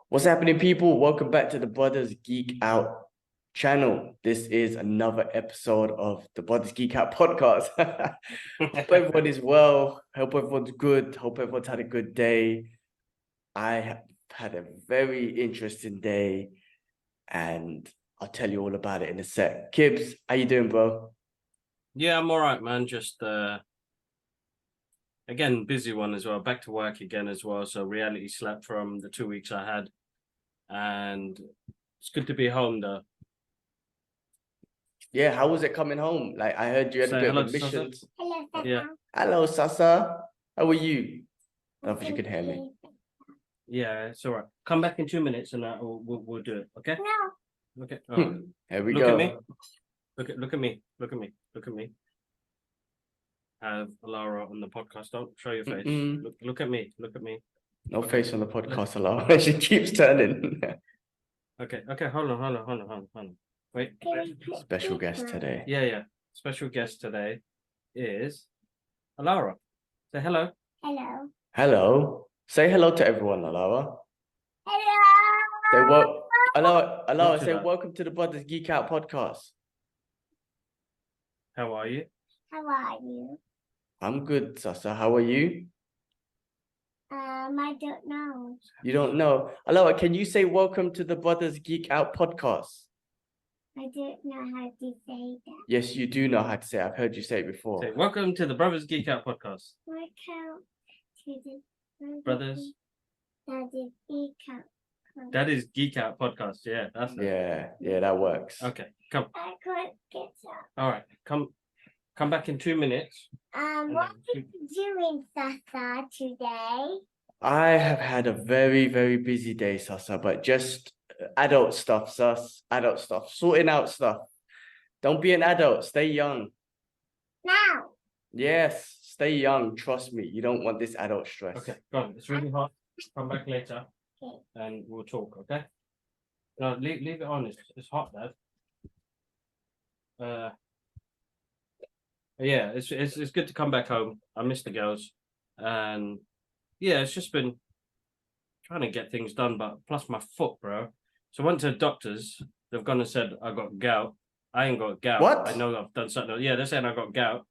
What's happening, people? Welcome back to the Brothers Geek Out channel. This is another episode of the Brothers Geek Out podcast. Hope everyone is well. Hope everyone's good. Hope everyone's had a good day. I have had a very interesting day, and I'll tell you all about it in a sec. Kibs, how you doing, bro? Yeah, I'm all right, man. Just again, busy one as well. Back to work again as well. So reality slept from the 2 weeks I had. And it's good to be home though. Yeah, how was it coming home? Like, I heard you had a bit of missions. Hello, Sasa. Yeah. Hello, Sasa. How are you? I don't know if you can hear me. Yeah, it's all right. Come back in 2 minutes and we'll do it. Okay. No. Okay. All right. Here we Look go. at me. Look at me. Look at me. Look at me. Have Alara on the podcast. Don't show your face. Look at me. Look at me. No face on the podcast, Alara. She keeps turning. Okay. Hold on. Wait. Special guest today. Yeah. Special guest today is Alara. Say hello. Hello. Hello. Say hello to everyone, Alara. Hello. Say Alara, Not too say loud. welcome to the Brothers Geek Out podcast. How are you? How are you? I'm good, Sasa. How are you? I don't know. You don't know. Alara, can you say welcome to the Brothers Geek Out podcast? I don't know how to say that. Yes, you do know how to say it. I've heard you say it before. Say welcome to the Brothers Geek Out podcast. Welcome to the Brothers. That is Geekout. That is Geek Out podcast. Yeah, that's it. Yeah, that works. Okay, come. I can't get up. All right, come back in 2 minutes. What are you doing, Sasa, today? I have had a very, very busy day, Sasa, but just adult stuff, Sus. Adult stuff. Sorting out stuff. Don't be an adult. Stay young. Now. Yes, Stay young. Trust me. You don't want this adult stress. Okay, go on. It's really hot. Come back later, Okay. and we'll talk. Okay? No, leave it on. It's hot, Dad. Yeah, it's good to come back home. I miss the girls, and yeah, it's just been trying to get things done, but plus my foot, bro. So I went to the doctors. They've gone and said I got gout. I ain't got gout. What? I know I've done something. Yeah, they're saying I got gout,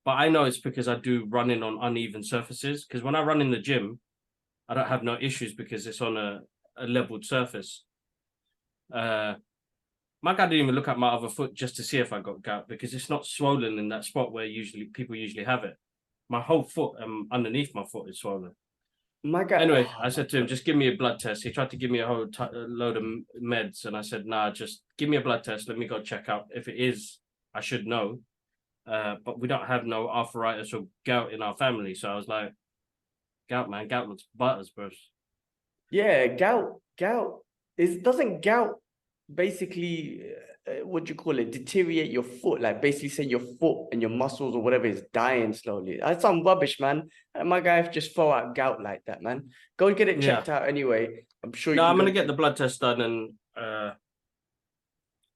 but I know it's because I do running on uneven surfaces. Because when I run in the gym, I don't have no issues because it's on a leveled surface. My guy didn't even look at my other foot just to see if I got gout because it's not swollen in that spot where people usually have it. My whole foot underneath my foot is swollen. My God. Anyway, I said to him, just give me a blood test. He tried to give me a whole load of meds, and I said, nah, just give me a blood test. Let me go check out. If it is, I should know. But we don't have no arthritis or gout in our family. So I was like, gout, man, gout looks butters, bro. Yeah, gout. Doesn't gout basically, what do you call it, deteriorate your foot? Like basically saying your foot and your muscles or whatever is dying slowly. That's some rubbish, man. My guy just throw out gout like that, man. Go and get it checked out anyway. I'm sure you No, can I'm gonna get the blood test done, and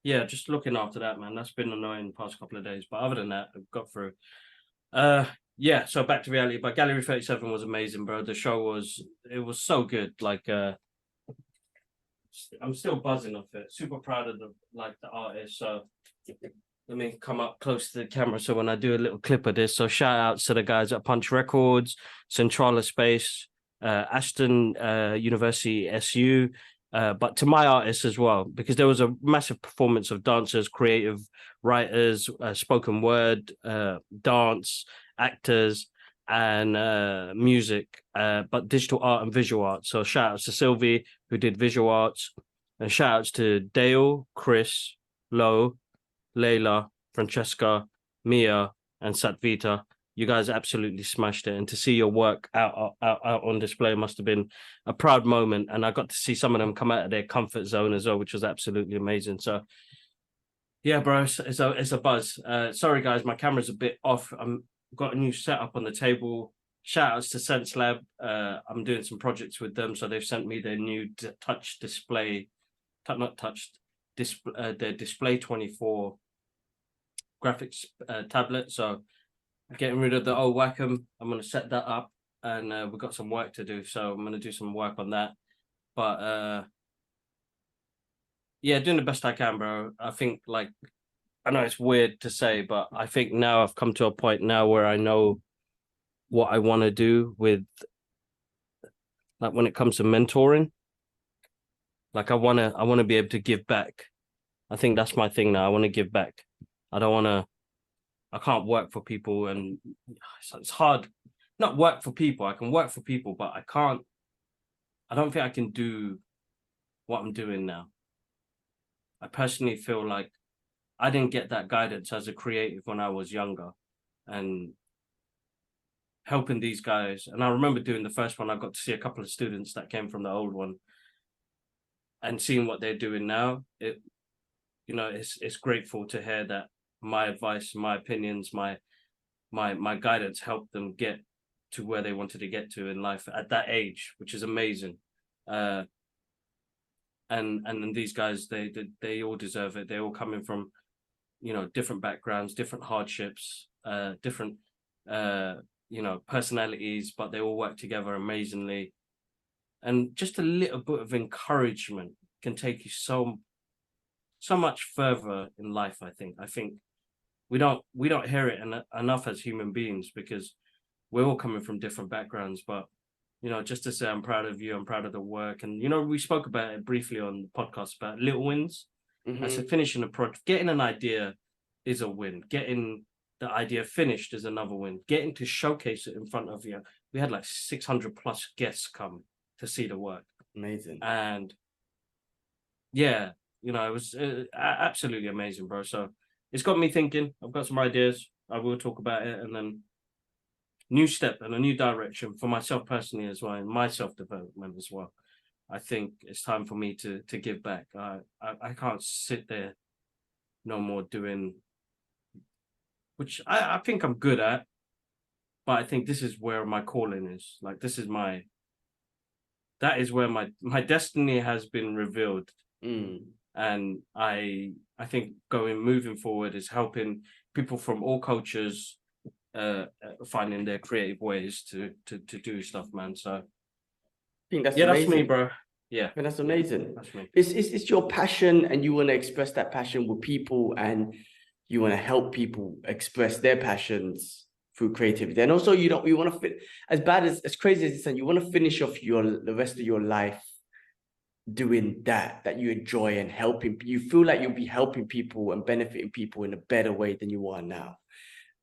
yeah, just looking after that, man. That's been annoying the past couple of days, but other than that, I've got through. Yeah, so back to reality. But Gallery 37 was amazing, bro. The show was so good. Like I'm still buzzing off it. Super proud of the artist. So let me come up close to the camera so when I do a little clip of this. So shout outs to the guys at Punch Records, Centrala Space, Ashton University SU, but to my artists as well, because there was a massive performance of dancers, creative writers, spoken word, dance, actors, and music, but digital art and visual art. So shout outs to Sylvie, who did visual arts, and shout outs to Dale, Chris, Lo, Layla, Francesca, Mia, and Satvita. You guys absolutely smashed it, and to see your work out on display must have been a proud moment. And I got to see some of them come out of their comfort zone as well, which was absolutely amazing. So yeah, bro, it's a buzz. Sorry guys, my camera's a bit off. Got a new setup on the table. Shout outs to Sense Lab. I'm doing some projects with them, so they've sent me their new touch display, not touched, the Display 24 graphics tablet. So getting rid of the old Wacom. I'm going to set that up, and we've got some work to do. So I'm going to do some work on that. But yeah, doing the best I can, bro. I think, like, I know it's weird to say, but I think now I've come to a point now where I know what I want to do with, like, when it comes to mentoring. Like, I wanna be able to give back. I think that's my thing now. I want to give back. I can't work for people, and it's hard. Not work for people. I can work for people, but I don't think I can do what I'm doing now. I personally feel like I didn't get that guidance as a creative when I was younger, and helping these guys. And I remember doing the first one, I got to see a couple of students that came from the old one, and seeing what they're doing now. It's grateful to hear that my advice, my opinions, my guidance helped them get to where they wanted to get to in life at that age, which is amazing. And then these guys, they all deserve it. They're all coming from, different backgrounds, different hardships, different personalities, but they all work together amazingly. And just a little bit of encouragement can take you so much further in life. I think we don't hear it enough as human beings, because we're all coming from different backgrounds. But just to say I'm proud of you, I'm proud of the work. And we spoke about it briefly on the podcast about little wins. Mm-hmm. I said finishing a project, getting an idea is a win. Getting the idea finished is another win. Getting to showcase it in front of you. We had like 600 plus guests come to see the work. Amazing. And yeah, it was absolutely amazing, bro. So it's got me thinking. I've got some ideas. I will talk about it, and then new step and a new direction for myself personally as well, and my self-development as well. I think it's time for me to give back. I can't sit there no more doing, which I think I'm good at, but I think this is where my calling is. Like, that is where my destiny has been revealed. And I think moving forward is helping people from all cultures finding their creative ways to do stuff, man. So I think that's amazing. That's me, bro. Yeah, that's amazing. Yeah, that's me. It's your passion, and you want to express that passion with people, and you want to help people express their passions through creativity. And also, you want to fit, as crazy as it's, and you want to finish off the rest of your life doing that you enjoy, and helping. You feel like you'll be helping people and benefiting people in a better way than you are now.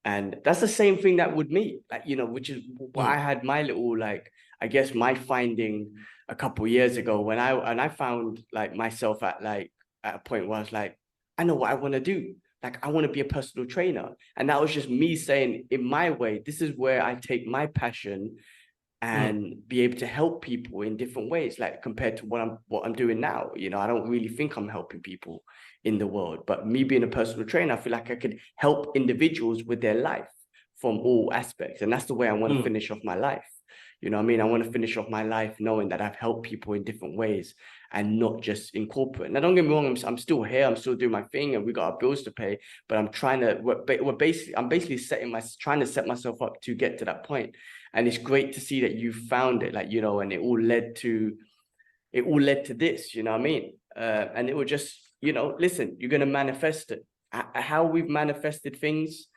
And that's the same thing that with me, like, which is what I had my little, like, I guess my finding a couple of years ago when I found like myself at a point where I was like, I know what I want to do. Like, I want to be a personal trainer. And that was just me saying, in my way, this is where I take my passion and be able to help people in different ways, like compared to what I'm doing now. I don't really think I'm helping people in the world, but me being a personal trainer, I feel like I could help individuals with their life from all aspects. And that's the way I want to finish off my life. You know what I mean? I want to finish off my life knowing that I've helped people in different ways, and not just in corporate. Now, don't get me wrong, I'm still here, I'm still doing my thing, and we got our bills to pay, but I'm basically trying to set myself up to get to that point. And it's great to see that you found it, like, and it all led to this, you know what I mean? And it will just, listen, you're going to manifest it. How we've manifested things,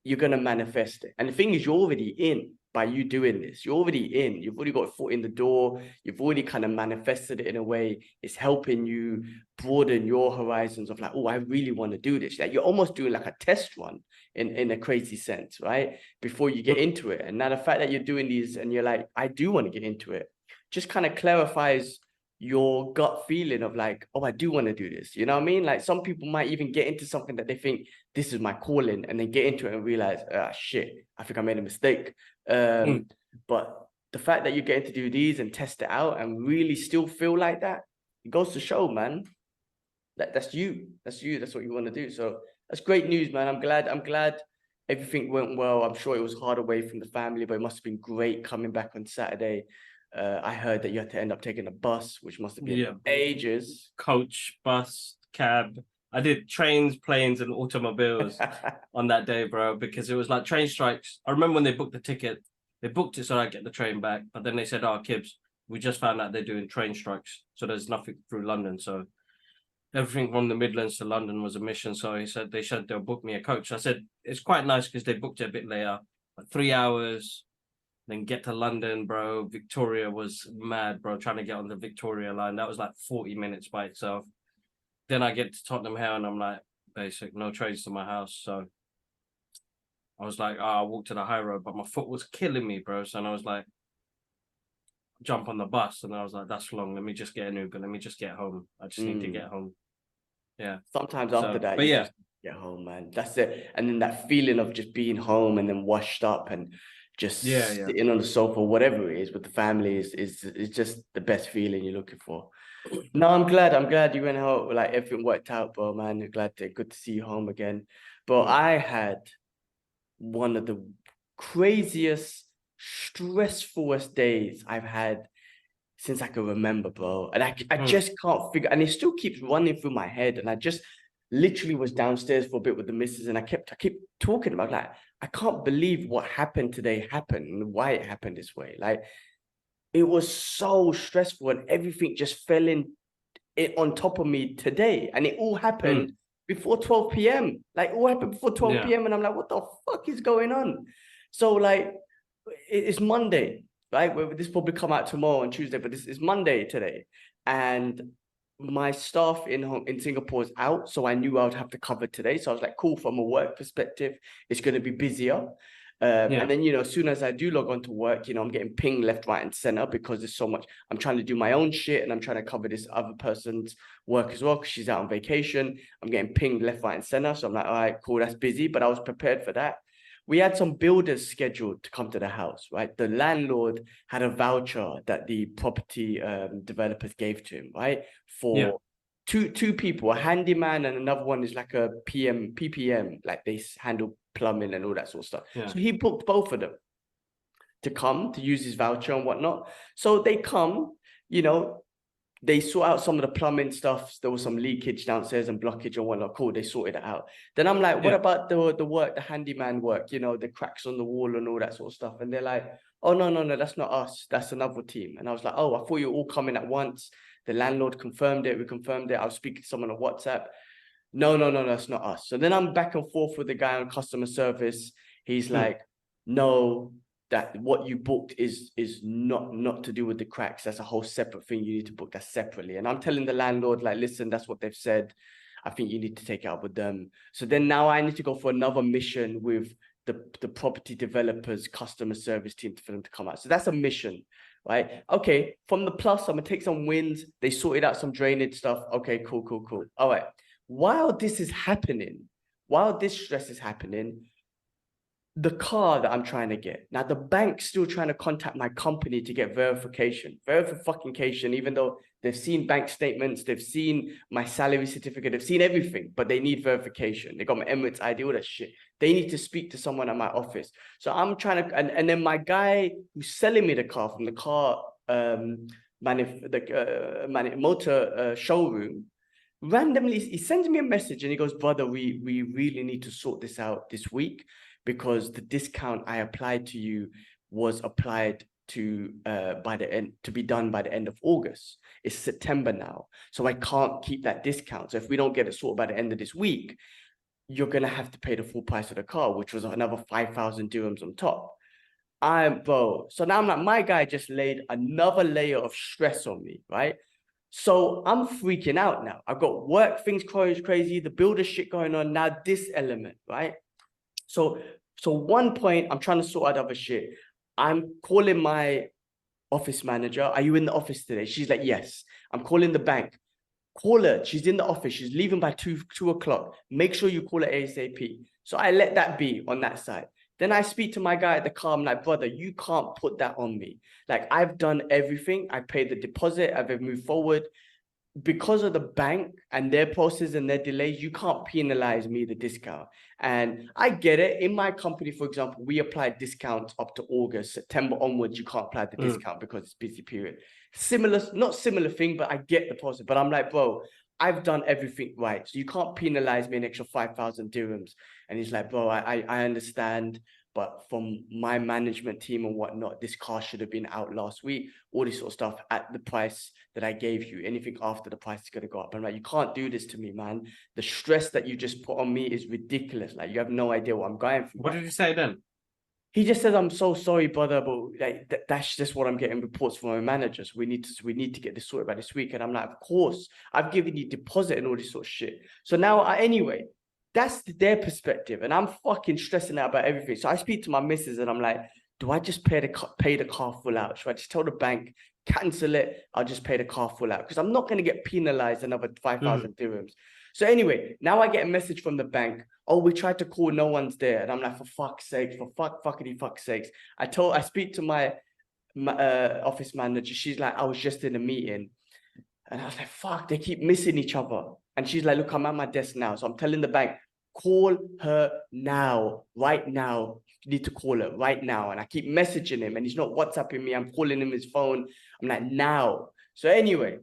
you're going to manifest it. And the thing is, you're already in by you doing this. You're already in. You've already got a foot in the door. You've already kind of manifested it in a way. It's helping you broaden your horizons of like, oh, I really want to do this. Like, you're almost doing like a test run in a crazy sense, right? Before you get into it. And now the fact that you're doing these and you're like, I do want to get into it, just kind of clarifies your gut feeling of like, oh, I do want to do this. You know what I mean? Like, some people might even get into something that they think this is my calling, and then get into it and realize, shit, I think I made a mistake. But the fact that you're getting to do these and test it out and really still feel like that, it goes to show, man, that that's you. That's what you want to do. So that's great news, man. I'm glad everything went well. I'm sure it was hard away from the family, but it must have been great coming back on Saturday. I heard that you had to end up taking a bus, which must have been ages. Coach, bus, cab. I did trains, planes, and automobiles on that day, bro, because it was like train strikes. I remember when they booked the ticket, they booked it so I get the train back, but then they said, "Oh, Kibs, we just found out they're doing train strikes, so there's nothing through London." So everything from the Midlands to London was a mission. So he said they'll book me a coach. I said it's quite nice because they booked it a bit later, like 3 hours. Then get to London, bro. Victoria was mad, bro. Trying to get on the Victoria line, that was like 40 minutes by itself. Then I get to Tottenham Hale and I'm like, basic, no trains to my house. So I was like, I'll walk to the high road, but my foot was killing me, bro. So I was like, jump on the bus. And I was like, that's long. Let me just get an Uber. Let me just get home. I just need to get home. Yeah. Sometimes after that, but yeah, just get home, man. That's it. And then that feeling of just being home and then washed up and just sitting on the sofa, whatever it is with the family is just the best feeling you're looking for. No, I'm glad you went out, like everything worked out, bro, man. Good to see you home again. But I had one of the craziest, stressfulest days I've had since I can remember, bro. And I just can't figure, and it still keeps running through my head. And I just literally was downstairs for a bit with the missus, and I kept talking about, like, I can't believe what happened today happened and why it happened this way. Like, it was so stressful and everything just fell in it on top of me today. And it all happened before 12 p.m. Like, it all happened before 12 p.m. And I'm like, what the fuck is going on? So, like, it's Monday, right? This will probably come out tomorrow on Tuesday, but this is Monday today. And my staff in Singapore is out, so I knew I would have to cover today. So I was like, cool, from a work perspective, it's going to be busier. And then, as soon as I do log on to work, I'm getting pinged left, right, and center because there's so much. I'm trying to do my own shit and I'm trying to cover this other person's work as well because she's out on vacation. I'm getting pinged left, right, and center. So I'm like, all right, cool, that's busy, but I was prepared for that. We had some builders scheduled to come to the house, right? The landlord had a voucher that the property developers gave to him, right? For two people, a handyman and another one is like a PPM, like they handle plumbing and all that sort of stuff. So he booked both of them to come to use his voucher and whatnot. So they come, they sort out some of the plumbing stuff. There was some leakage downstairs and blockage and whatnot. Cool, they sorted it out. Then I'm like, what about the work, the handyman work, the cracks on the wall and all that sort of stuff? And they're like, oh, no, that's not us. That's another team. And I was like, oh, I thought you were all coming at once. The landlord confirmed it. We confirmed it. I was speaking to someone on WhatsApp. No, that's not us. So then I'm back and forth with the guy on customer service. He's like, no, that what you booked is not to do with the cracks. That's a whole separate thing. You need to book that separately. And I'm telling the landlord, like, listen, that's what they've said. I think you need to take it up with them. So then now I need to go for another mission with the property developers customer service team for them to come out. So that's a mission, right? Okay, from the plus, I'm gonna take some wins. They sorted out some drainage stuff. Okay, cool. All right. While this is happening, while this stress is happening, the car that I'm trying to get. Now, the bank's still trying to contact my company to get verification, even though they've seen bank statements, they've seen my salary certificate, they've seen everything, but they need verification. They got my Emirates ID, all that shit. They need to speak to someone at my office. So I'm trying to, and then my guy who's selling me the car from the car motor showroom, randomly, he sends me a message and he goes, brother, we really need to sort this out this week because the discount I applied to you was applied to be done by the end of August. It's September now, so I can't keep that discount. So if we don't get it sorted by the end of this week, you're gonna have to pay the full price of the car, which was another 5,000 dirhams on top. Bro, so now I'm like, my guy just laid another layer of stress on me, right? So I'm freaking out now. I've got work things crazy, the builder shit going on, now this element, right? So one point, I'm trying to sort out other shit. I'm calling my office manager. Are you in the office today? She's like, yes. I'm calling the bank. Call her. She's in the office. She's leaving by 2 o'clock. Make sure you call her ASAP. So I let that be on that side. Then I speak to my guy at the car. I'm like, brother, you can't put that on me. Like, I've done everything. I paid the deposit. I've moved forward. Because of the bank and their process and their delays, you can't penalize me the discount. And I get it. In my company, for example, we apply discounts up to August. September onwards, you can't apply the discount because it's busy period. Not similar thing, but I get the process. But I'm like, bro, I've done everything right. So you can't penalize me an extra 5,000 dirhams. And he's like, bro, I understand. But from my management team and whatnot, this car should have been out last week. All this sort of stuff at the price that I gave you. Anything after the price is going to go up. I'm like, you can't do this to me, man. The stress that you just put on me is ridiculous. Like, you have no idea what I'm going through. What did you say then? He just said, I'm so sorry, brother, but like that's just what I'm getting reports from my managers. We need to get this sorted by this week. And I'm like, of course, I've given you deposit and all this sort of shit. So now, anyway, that's their perspective, and I'm fucking stressing out about everything. So I speak to my missus, and I'm like, do I just pay the car full out? Should I just tell the bank, cancel it? I'll just pay the car full out because I'm not going to get penalized another 5,000 dirhams. So anyway, now I get a message from the bank. Oh, we tried to call, no one's there. And I'm like, for fuck's sake, for fuck's sakes. I speak to my office manager. She's like, I was just in a meeting. And I was like, fuck, they keep missing each other. And she's like, look, I'm at my desk now. So I'm telling the bank, call her now, right now. You need to call her right now. And I keep messaging him and he's not WhatsApping me. I'm calling him his phone. I'm like, now. So anyway,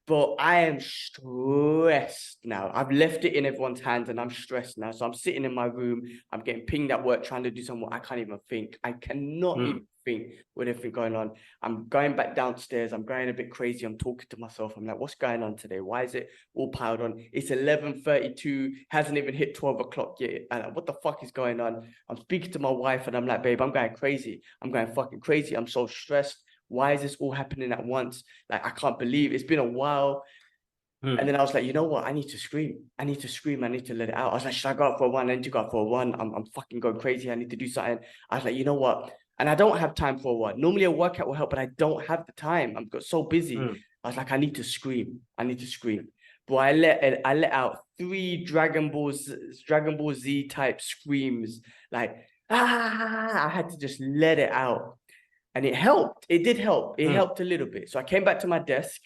but I am stressed now. I've left it in everyone's hands and I'm stressed now. So I'm sitting in my room. I'm getting pinged at work, trying to do something. I can't even think. I cannot even think with everything going on. I'm going back downstairs. I'm going a bit crazy. I'm talking to myself. I'm like, what's going on today? Why is it all piled on? It's 11:32. Hasn't even hit 12 o'clock yet. And what the fuck is going on? I'm speaking to my wife and I'm like, babe, I'm going crazy. I'm going fucking crazy. I'm so stressed. Why is this all happening at once? Like, I can't believe it's been a while. And then I was like, you know what? I need to scream. I need to scream. I need to let it out. I was like, should I go out for a run? I need to go out for a run. I'm fucking going crazy. I need to do something. I was like, you know what? And I don't have time for a run. Normally a workout will help, but I don't have the time. I'm got so busy. I was like, I need to scream. I need to scream. But I let out 3 Dragon Ball Z type screams. Like, I had to just let it out. And it helped. It did help. It helped a little bit. So I came back to my desk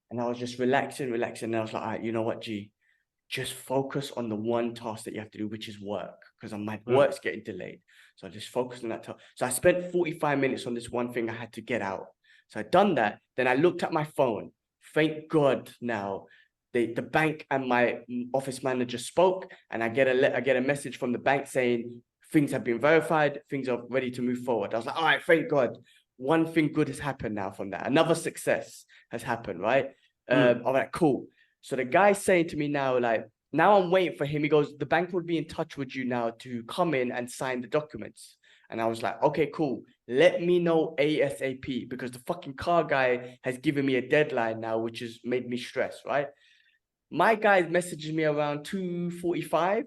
and I was just relaxing. And I was like, all right, you know what, G? Just focus on the one task that you have to do, which is work. Because my work's getting delayed. So I just focused on that task. So I spent 45 minutes on this one thing I had to get out. So I'd done that. Then I looked at my phone. Thank God now. The bank and my office manager spoke. And I get a message from the bank saying, things have been verified. Things are ready to move forward. I was like, all right, thank God. One thing good has happened now from that. Another success has happened, right? I'm like, cool. So the guy's saying to me now, like, now I'm waiting for him. He goes, the bank will be in touch with you now to come in and sign the documents. And I was like, okay, cool. Let me know ASAP because the fucking car guy has given me a deadline now, which has made me stressed, right? My guy messaged me around 2:45.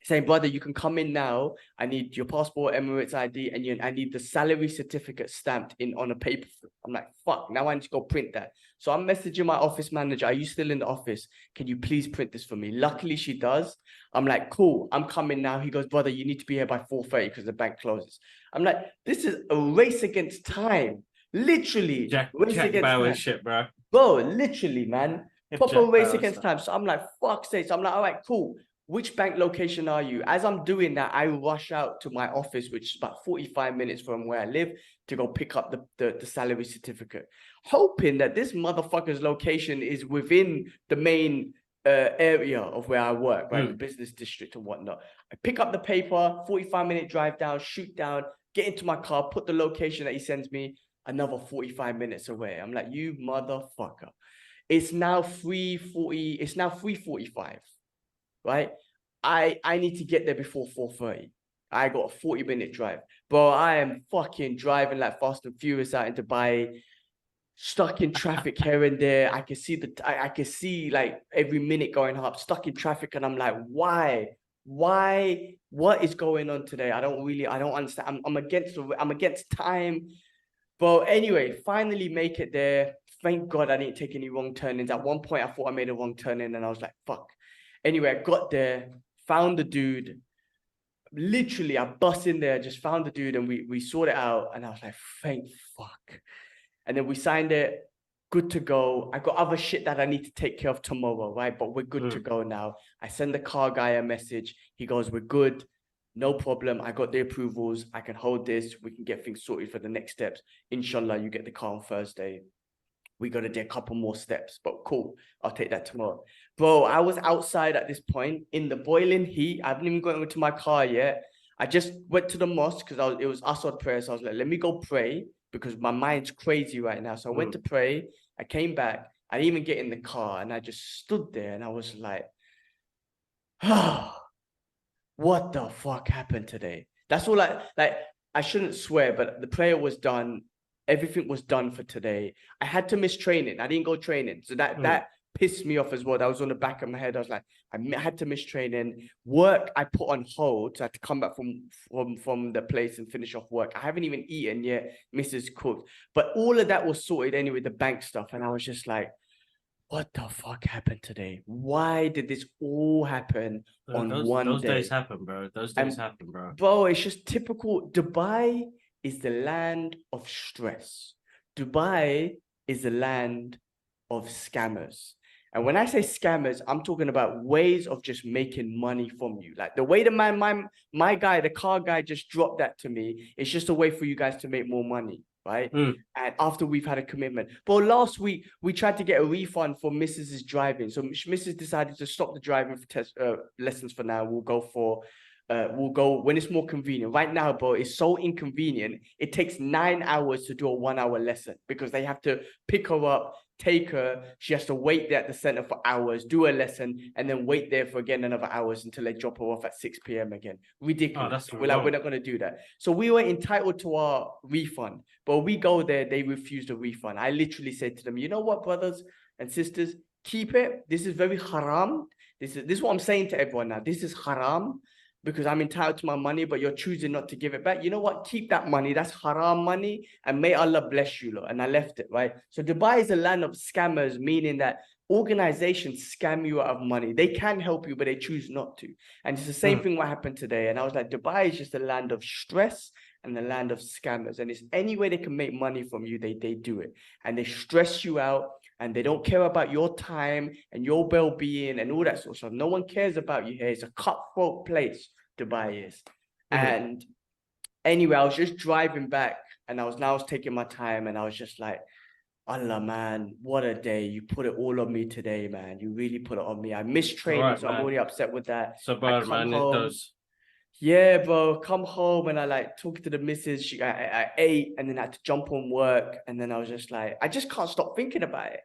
Saying, brother, you can come in now. I need your passport, Emirates ID, and I need the salary certificate stamped in on a paper. I'm like, fuck, now I need to go print that. So I'm messaging my office manager. Are you still in the office? Can you please print this for me? Luckily, she does. I'm like, cool, I'm coming now. He goes, brother, you need to be here by 4:30 because the bank closes. I'm like, this is a race against time. Literally. Jack against Bauer time. shit, bro. Bro, literally, man. Proper race against time. So I'm like, fuck's sake. So I'm like, all right, cool. Which bank location are you? As I'm doing that, I rush out to my office, which is about 45 minutes from where I live, to go pick up the salary certificate, hoping that this motherfucker's location is within the main area of where I work, right? The business district and whatnot. I pick up the paper, 45-minute drive down, shoot down, get into my car, put the location that he sends me, another 45 minutes away. I'm like, you motherfucker. It's now 3:40. It's now 3:45. Right? I need to get there before 4:30. I got a 40-minute drive. Bro, I am fucking driving like Fast and Furious out in Dubai, stuck in traffic here and there. I can see I can see like every minute going up, stuck in traffic, and I'm like, why? What is going on today? I don't understand. I'm against time. But anyway, finally make it there. Thank God I didn't take any wrong turnings. At one point, I thought I made a wrong turn in, and I was like, fuck. Anyway, I got there, found the dude. Literally, I bust in there, just found the dude, and we sorted it out. And I was like, thank fuck. And then we signed it, good to go. I got other shit that I need to take care of tomorrow, right? But we're good to go now. I send the car guy a message. He goes, we're good. No problem. I got the approvals. I can hold this. We can get things sorted for the next steps. Inshallah, you get the car on Thursday. we got to do a couple more steps, but cool. I'll take that tomorrow. Bro, I was outside at this point in the boiling heat. I haven't even got into my car yet. I just went to the mosque because it was Asad prayer. So I was like, let me go pray because my mind's crazy right now. So I went to pray. I came back. I didn't even get in the car and I just stood there and I was like, oh, what the fuck happened today? That's all I shouldn't swear, but the prayer was done. Everything was done for today. I had to miss training. I didn't go training. So that pissed me off as well. That was on the back of my head. I was like, I had to miss training. Work, I put on hold. So I had to come back from the place and finish off work. I haven't even eaten yet. Mrs. cooked. But all of that was sorted anyway, the bank stuff. And I was just like, what the fuck happened today? Why did this all happen on one day? Those days happen, bro. Those days happen, bro. Bro, it's just typical. Dubai is the land of stress. Dubai is the land of scammers. And when I say scammers, I'm talking about ways of just making money from you. Like the way that my guy, the car guy, just dropped that to me. It's just a way for you guys to make more money, right? And after we've had a commitment. But last week, we tried to get a refund for Mrs.'s driving. So Mrs. decided to stop the driving for lessons for now. We'll go when it's more convenient. Right now, bro, it's so inconvenient. It takes 9 hours to do a 1 hour lesson because they have to pick her up, take her. She has to wait there at the center for hours, do a lesson, and then wait there for again another hours until they drop her off at 6 p.m. again. Ridiculous. We're not going to do that. So we were entitled to our refund, but we go there, they refused a refund. I literally said to them, you know what, brothers and sisters, keep it. This is very haram. This is what I'm saying to everyone now. This is haram. Because I'm entitled to my money, but you're choosing not to give it back. You know what? Keep that money. That's haram money. And may Allah bless you, lot. And I left it, right? So Dubai is a land of scammers, meaning that organizations scam you out of money. They can help you, but they choose not to. And it's the same thing what happened today. And I was like, Dubai is just a land of stress and the land of scammers. And it's any way they can make money from you, they do it. And they stress you out. And they don't care about your time and your well-being and all that sort of stuff. No one cares about you here. It's a cutthroat place, Dubai is. And anyway, I was just driving back and I was taking my time and I was just like, Allah, man, what a day. You put it all on me today, man. You really put it on me. I missed training, so I'm already upset with that. So bad, man. It does. Yeah, bro, come home and I like talking to the missus. I ate and then I had to jump on work. And then I was just like, I just can't stop thinking about it.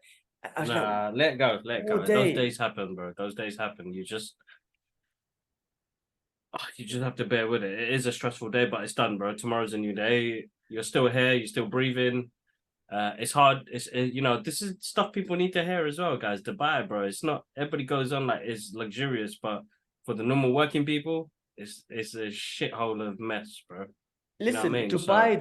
I was like, let it go. Those days happen, bro. Those days happen. You just have to bear with it. It is a stressful day, but it's done, bro. Tomorrow's a new day. You're still here. You're still breathing. It's hard. This is stuff people need to hear as well, guys. Dubai, bro. It's not, everybody goes on like it's luxurious, but for the normal working people, it's a shithole of mess, bro. Listen, Dubai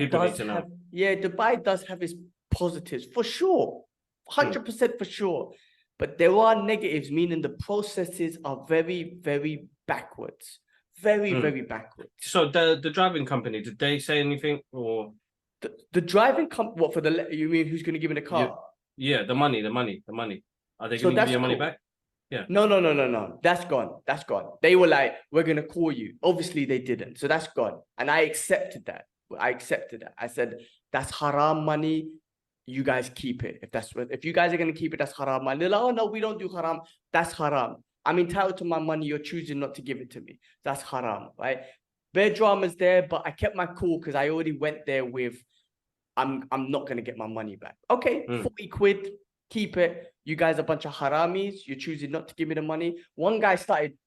Dubai does have its positives for sure, 100% for sure. But there are negatives, meaning the processes are very, very backwards, very backwards. So the driving company, did they say anything or the driving company? What for you mean? Who's going to give me the car? Yeah, the money. Are they going to give you your money back? Yeah. No. That's gone. They were like, we're going to call you. Obviously, they didn't. So that's gone. And I accepted that. I said, that's haram money. You guys keep it. If you guys are going to keep it, that's haram money. They're like, oh, no, we don't do haram. That's haram. I'm entitled to my money. You're choosing not to give it to me. That's haram, right? Bare dramas there, but I kept my cool because I already went there with, I'm not going to get my money back. Okay, 40 quid. Keep it. You guys are a bunch of haramis. You're choosing not to give me the money. One guy started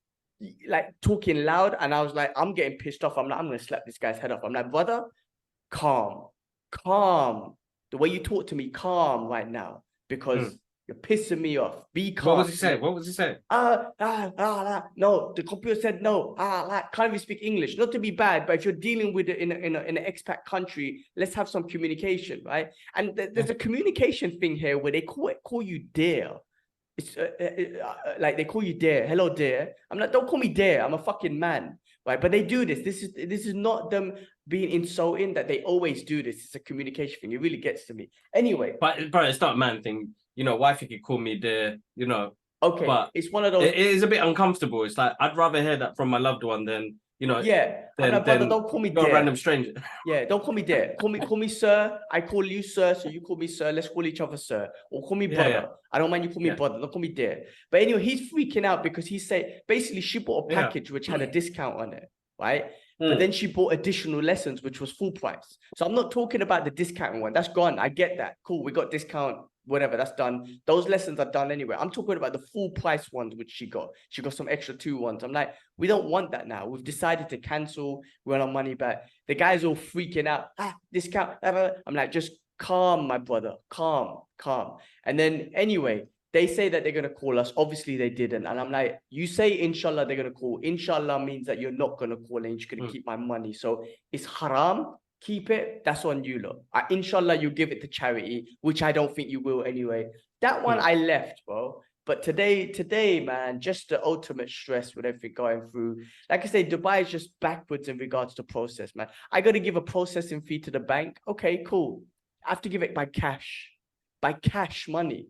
like talking loud and I was like, I'm getting pissed off. I'm going to slap this guy's head off. I'm like, brother, calm. The way you talk to me, calm right now because you're pissing me off. Be calm. What was he saying? No, the computer said no. Can't even speak English. Not to be bad, but if you're dealing with it in an expat country, let's have some communication, right? And there's a communication thing here where they call you dear. It's like they call you dear. Hello, dear. I'm like, don't call me dear. I'm a fucking man, right? But they do this. This is not them being insulting. That they always do this. It's a communication thing. It really gets to me. Anyway, but bro, it's not a man thing. Wifey could call me dear. Okay, but it's one of those. It is a bit uncomfortable. It's like I'd rather hear that from my loved one than you know, Yeah, I'm like, brother, don't call me you're a dare. random stranger. Yeah, don't call me dare. Call me sir. I call you sir, so you call me sir. Let's call each other sir, or call me brother. Yeah. I don't mind you call me Yeah. brother. Don't call me dare. But anyway, he's freaking out because he said basically she bought a package which had a discount on it, right? But then she bought additional lessons, which was full price. So I'm not talking about the discount one. That's gone. I get that. Cool. We got discount, whatever. That's done. Those lessons are done anyway. I'm talking about the full price ones, which she got. She got some extra 2 ones. I'm like, we don't want that now. We've decided to cancel. We want our money back. The guy's all freaking out. Discount. I'm like, just calm, my brother. Calm. And then anyway, they say that they're going to call us. Obviously, they didn't. And I'm like, you say, inshallah, they're going to call. Inshallah means that you're not going to call and you're going to keep my money. So it's haram. Keep it. That's on you, lot. Inshallah, you give it to charity, which I don't think you will anyway. That one I left, bro. But today, man, just the ultimate stress with everything going through. Like I say, Dubai is just backwards in regards to process, man. I got to give a processing fee to the bank. Okay, cool. I have to give it by cash money.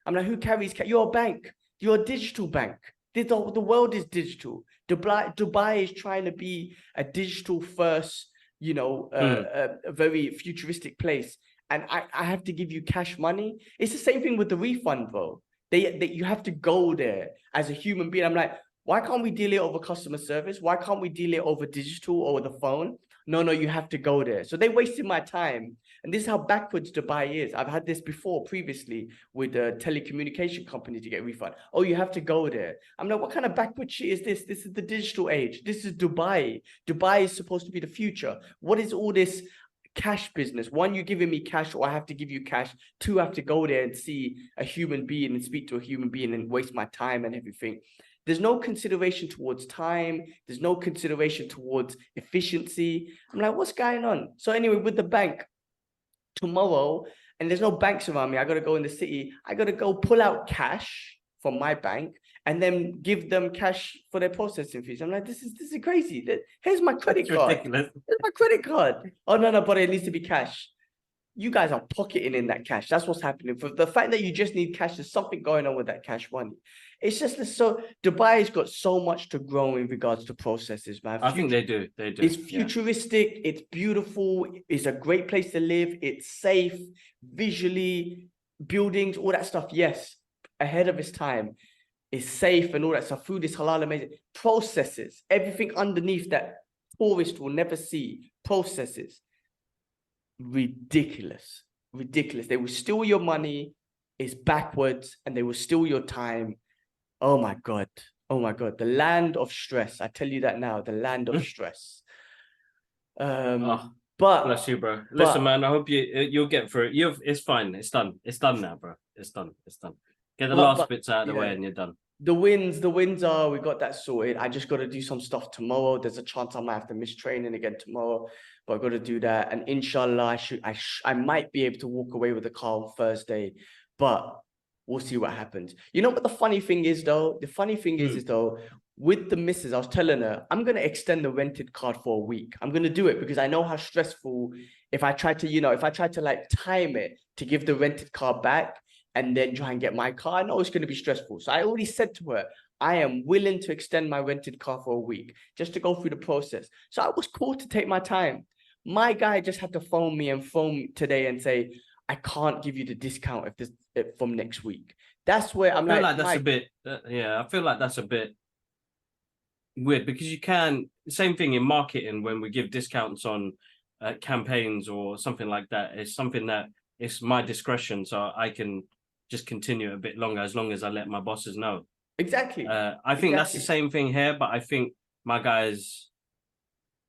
I'm like, who carries cash? You're a bank. You're a digital bank. The world is digital. Dubai is trying to be a digital first, a very futuristic place. And I have to give you cash money. It's the same thing with the refund, bro. You have to go there as a human being. I'm like, why can't we deal it over customer service? Why can't we deal it over digital or the phone? No, you have to go there. So they wasted my time. And this is how backwards Dubai is. I've had this previously with a telecommunication company to get a refund. Oh, you have to go there. I'm like, what kind of backward shit is this? This is the digital age. This is Dubai. Dubai is supposed to be the future. What is all this cash business? One, you're giving me cash, or I have to give you cash. Two, I have to go there and see a human being and speak to a human being and waste my time and everything. There's no consideration towards time. There's no consideration towards efficiency. I'm like, what's going on? So anyway, with the bank tomorrow, and there's no banks around me. I got to go in the city. I got to go pull out cash from my bank and then give them cash for their processing fees. I'm like, this is crazy. Here's my credit card. Ridiculous. Here's my credit card. Oh, no, but it needs to be cash. You guys are pocketing in that cash. That's what's happening. For the fact that you just need cash, there's something going on with that cash money. It's just so Dubai's got so much to grow in regards to processes, man. I think they do. It's futuristic. It's beautiful. It's a great place to live. It's safe, visually, buildings, all that stuff. Yes, ahead of its time. It's safe and all that stuff. Food is halal, amazing. Processes, everything underneath that tourists will never see. Processes. Ridiculous. They will steal your money. It's backwards, and they will steal your time. Oh my God. The land of stress. I tell you that now, the land of stress. But bless you, bro. Listen, man, I hope you'll get through it. It's fine. It's done now, bro. It's done. Get the last bits out of the way and you're done. The wins are, we got that sorted. I just got to do some stuff tomorrow. There's a chance I might have to miss training again tomorrow, but I've got to do that. And inshallah, I might be able to walk away with the car on Thursday, but we'll see what happens. You know what the funny thing is, though? The funny thing is though, with the missus, I was telling her, I'm going to extend the rented card for a week. I'm going to do it because I know how stressful, if I try to like time it to give the rented car back and then try and get my car, I know it's going to be stressful. So I already said to her, I am willing to extend my rented car for a week just to go through the process. So I was cool to take my time. My guy just had to phone me today and say, I can't give you the discount from next week. That's where I feel like that's a bit. I feel like that's a bit weird because you can. Same thing in marketing when we give discounts on campaigns or something like that. It's something that it's my discretion, so I can just continue a bit longer as long as I let my bosses know. Exactly. I think that's the same thing here, but I think my guys,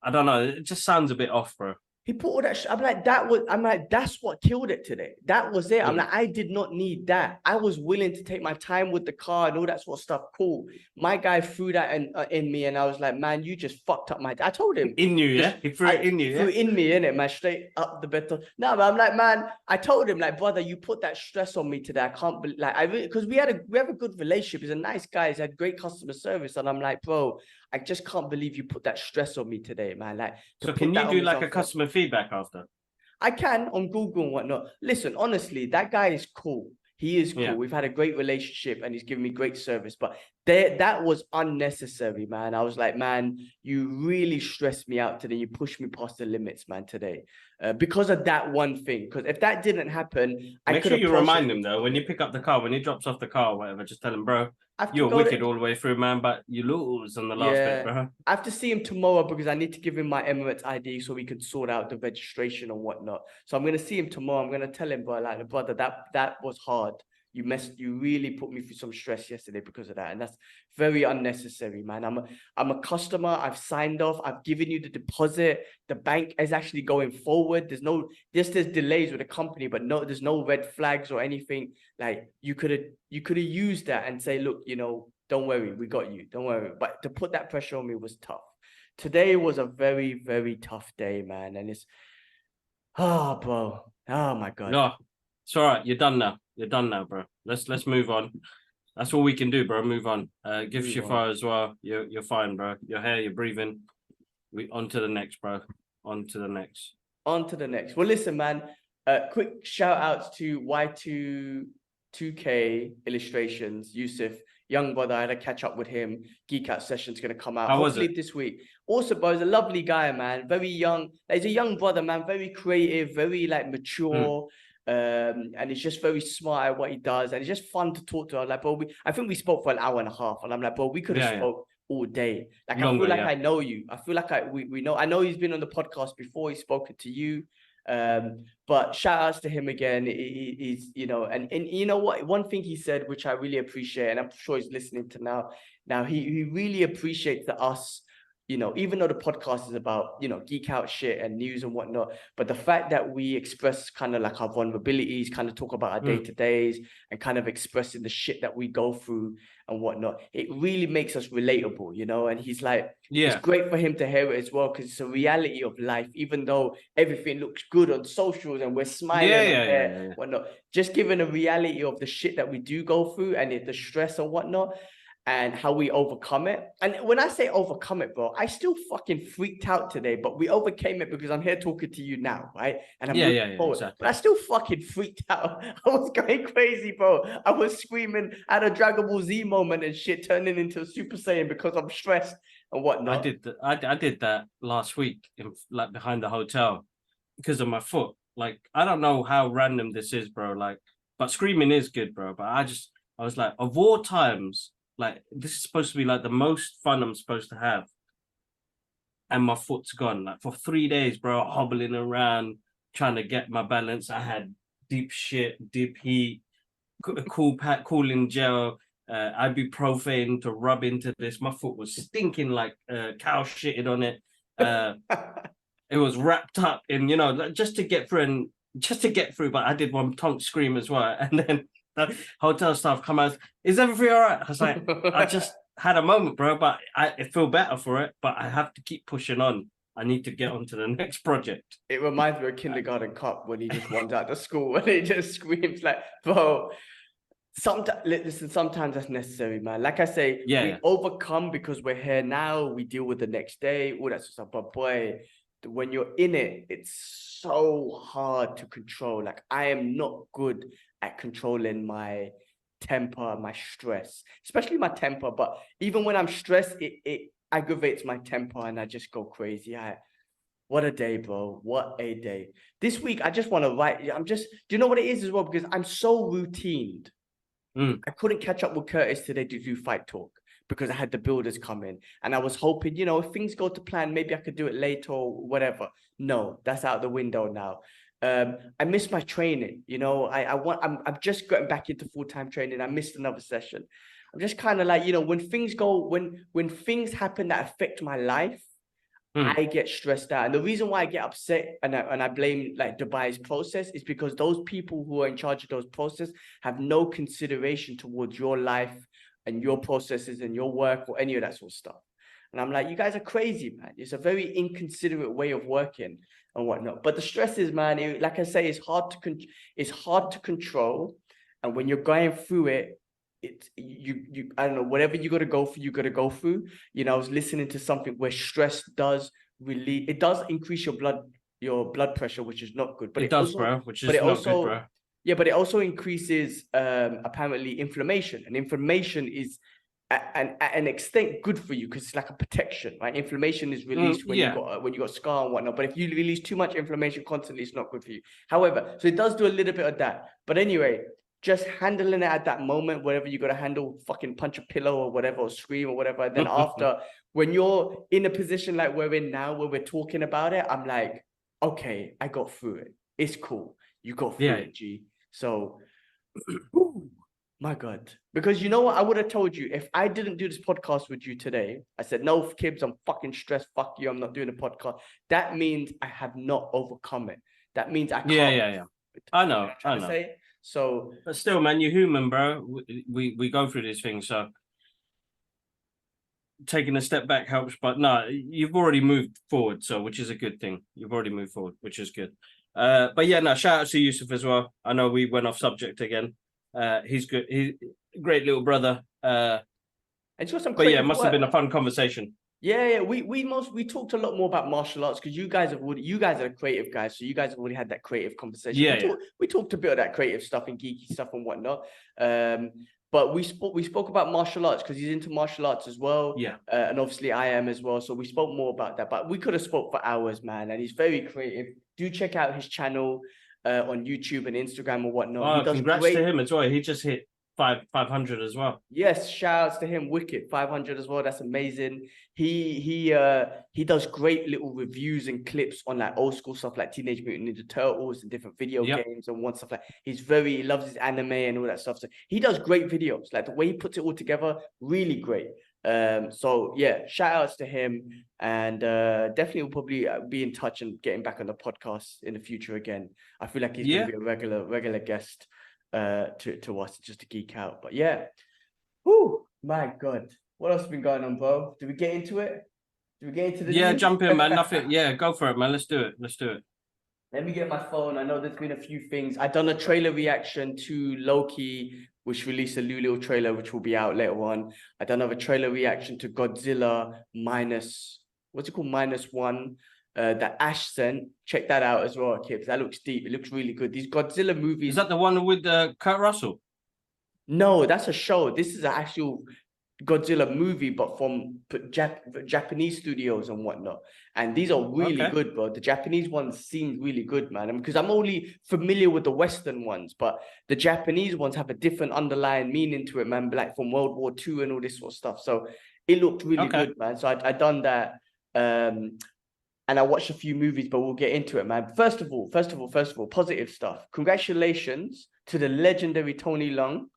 I don't know. It just sounds a bit off, bro. He put all that shit. I'm like, that's what killed it today. That was it. I'm like, I did not need that. I was willing to take my time with the car and all that sort of stuff. Cool. My guy threw that in me, and I was like, man, you just fucked up I told him. In you, yeah? He threw it in you, yeah? Threw it in me, innit, man, straight up the better. No, but I'm like, man, I told him, like, brother, you put that stress on me today. I can't believe, like, because we have a good relationship. He's a nice guy. He's had great customer service. And I'm like, bro, I just can't believe you put that stress on me today, man. Like, so can you do like a customer feedback after? I can on Google and whatnot. Listen, honestly, that guy is cool. He is cool. Yeah. We've had a great relationship and he's given me great service. But that was unnecessary, man. I was like, man, you really stressed me out today. You pushed me past the limits, man, today, because of that one thing. Because if that didn't happen, I Make could sure have you remind him though when you pick up the car, when he drops off the car or whatever, just tell him, bro, you're wicked all the way through, man, but you lose on the last bit, bro. I have to see him tomorrow because I need to give him my Emirates ID so we can sort out the registration and whatnot. So I'm gonna see him tomorrow. I'm gonna tell him, bro, like, brother, that was hard. You really put me through some stress yesterday because of that. And that's very unnecessary, man. I'm a customer. I've signed off. I've given you the deposit. The bank is actually going forward. There's delays with the company, but there's no red flags or anything. Like you could have used that and say, look, don't worry, we got you. Don't worry. But to put that pressure on me was tough. Today was a very, very tough day, man. And bro. Oh my God. No, it's all right. You're done now. You're done now, bro. Let's move on. That's all we can do, bro. Move on. Give Shifar as well. You're fine, bro. You're here. You're breathing. On to the next, bro. On to the next. Well, listen, man. Quick shout outs to Y2K Illustrations, Yusuf, young brother. I had a catch up with him. Geekout Session's gonna come out hopefully this week. Also, bro, he's a lovely guy, man. Very young. He's a young brother, man. Very creative, very mature. And he's just very smart at what he does, and it's just fun to talk to. I was like, bro, I think we spoke for an hour and a half, and I'm like, bro, we could have spoke all day. Like, Longer, I feel like I know you. I feel like we know. I know he's been on the podcast before. He's spoken to you. But shout outs to him again. He's and you know what? One thing he said, which I really appreciate, and I'm sure he's listening to now. Now he really appreciates us. Even though the podcast is about, geek out shit and news and whatnot, but the fact that we express kind of like our vulnerabilities, kind of talk about our day-to-days and kind of expressing the shit that we go through and whatnot, it really makes us relatable, and he's like, it's great for him to hear it as well, because it's a reality of life, even though everything looks good on socials and we're smiling and whatnot, just given a reality of the shit that we do go through and the stress and whatnot, and how we overcome it. And when I say overcome it, bro, I still fucking freaked out today, but we overcame it because I'm here talking to you now, right? And I'm moving forward. Exactly. But I still fucking freaked out. I was going crazy, bro. I was screaming at a Dragon Ball Z moment and shit, turning into a Super Saiyan because I'm stressed and whatnot. I did that last week, behind the hotel, because of my foot. Like, I don't know how random this is, bro. Like, but screaming is good, bro. But I was like, of all times, like, this is supposed to be like the most fun I'm supposed to have, and my foot's gone. Like, for 3 days, bro, hobbling around trying to get my balance. I had deep heat, cooling gel, ibuprofen to rub into this. My foot was stinking like cow shitted on it. It was wrapped up in, just to get through. But I did one tonk scream as well, and then the hotel staff come out, is everything all right? I was like, I just had a moment, bro, but I feel better for it, but I have to keep pushing on. I need to get on to the next project. It reminds me of Kindergarten Cup when he just wants out the school and he just screams like, bro, sometimes that's necessary, man. Like I say, we overcome because we're here now, we deal with the next day, all that sort of stuff. But boy, when you're in it, it's so hard to control. Like, I am not good at controlling my temper, my stress, especially my temper. But even when I'm stressed, it aggravates my temper and I just go crazy. What a day, bro. What a day. This week, I just want to write. Do you know what it is as well? Because I'm so routined. I couldn't catch up with Curtis today to do fight talk because I had the builders come in, and I was hoping, if things go to plan, maybe I could do it later or whatever. No, that's out the window now. I missed my training. I'm just getting back into full-time training. I missed another session. I'm just kind of like, when things happen that affect my life, I get stressed out. And the reason why I get upset and I blame like Dubai's process is because those people who are in charge of those processes have no consideration towards your life and your processes and your work or any of that sort of stuff. And I'm like, you guys are crazy, man. It's a very inconsiderate way of working and whatnot. But the stress is, man, like I say, it's hard to control. And when you're going through it, I don't know, whatever you got to go through, you got to go through. I was listening to something where stress does increase your blood pressure, which is not good. But it does, bro, which is not good, bro. Yeah, but it also increases apparently inflammation, and inflammation is at an extent good for you because it's like a protection, right? Inflammation is released when you got scar and whatnot. But if you release too much inflammation constantly, it's not good for you. However, so it does do a little bit of that. But anyway, just handling it at that moment, whatever you got to handle, fucking punch a pillow or whatever, or scream or whatever. And then after, when you're in a position like we're in now, where we're talking about it, I'm like, okay, I got through it. It's cool. You got through it, G. So, my God. Because you know what? I would have told you if I didn't do this podcast with you today, I said, no, Kibs, I'm fucking stressed. Fuck you. I'm not doing a podcast. That means I have not overcome it. That means I can't. Yeah. I know. Say? So, but still, man, you're human, bro. We go through these things, so taking a step back helps. But no, you've already moved forward, so which is a good thing. You've already moved forward, which is good. But yeah, no, shout out to Yusuf as well. I know we went off subject again. He's good. He's a great little brother. And but yeah, it must have been a fun conversation. Yeah, we talked a lot more about martial arts because you guys are creative guys, so you guys have already had that creative conversation. We talked a bit of that creative stuff and geeky stuff and whatnot. But we spoke about martial arts because he's into martial arts as well. Yeah. And obviously I am as well. So we spoke more about that. But we could have spoke for hours, man. And he's very creative. Do check out his channel on YouTube and Instagram or whatnot. He does congrats to him as well. He just hit 500 as well. Yes, shout outs to him. Wicked 500 as well. That's amazing. He does great little reviews and clips on like old school stuff like Teenage Mutant Ninja Turtles and different video games and one stuff like. He loves his anime and all that stuff. So he does great videos. Like the way he puts it all together, really great. So yeah, shout outs to him, and definitely will probably be in touch and getting back on the podcast in the future again. I feel like he's gonna be a regular guest to us just to geek out. But yeah, my God, what else has been going on, bro? Did we get into it? Did we get into the news? Jump in, man. Nothing. Yeah, go for it, man. Let's do it. Let me get my phone. I know there's been a few things. I've done a trailer reaction to Loki, which released a new little trailer, which will be out later on. I done another trailer reaction to Godzilla -1. That Ash sent. Check that out as well, kids. That looks deep. It looks really good. These Godzilla movies. Is that the one with Kurt Russell? No, that's a show. This is an actual Godzilla movie, but from Japanese studios and whatnot. And these are really good, bro. The Japanese ones seem really good, man. Because I'm only familiar with the Western ones, but the Japanese ones have a different underlying meaning to it, man. Like from World War II and all this sort of stuff. So it looked really good, man. So I done that. And I watched a few movies, but we'll get into it, man. First of all, positive stuff. Congratulations to the legendary Tony Leung.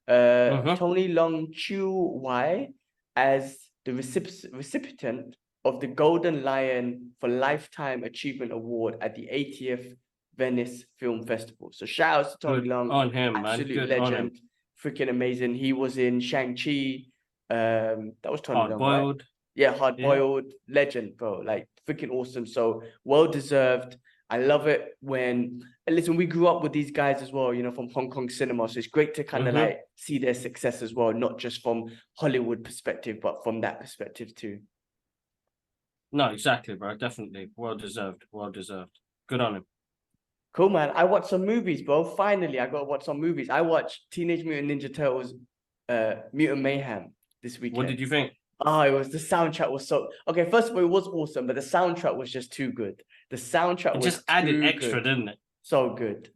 Tony Leung Chiu Wai as the recipient of the Golden Lion for Lifetime Achievement Award at the 80th Venice Film Festival. So shout out to Tony Leung. On him, absolute man. Good legend. on him. Freaking amazing. He was in Shang-Chi. That was Tony Leung, Hard-boiled. Right? Yeah, hard-boiled legend, bro. Like freaking awesome. So well deserved. I love it when, and listen, we grew up with these guys as well, you know, from Hong Kong cinema. So it's great to kind of like see their success as well, not just from Hollywood perspective, but from that perspective too. No, exactly, bro. Definitely. Well deserved. Good on him. Cool, man. I watched some movies, bro. Finally, I got to watch some movies. I watched Teenage Mutant Ninja Turtles, Mutant Mayhem this weekend. What did you think? Oh, the soundtrack was so okay. First of all, it was awesome, but the soundtrack was just too good. The soundtrack was just added extra, didn't it? So good.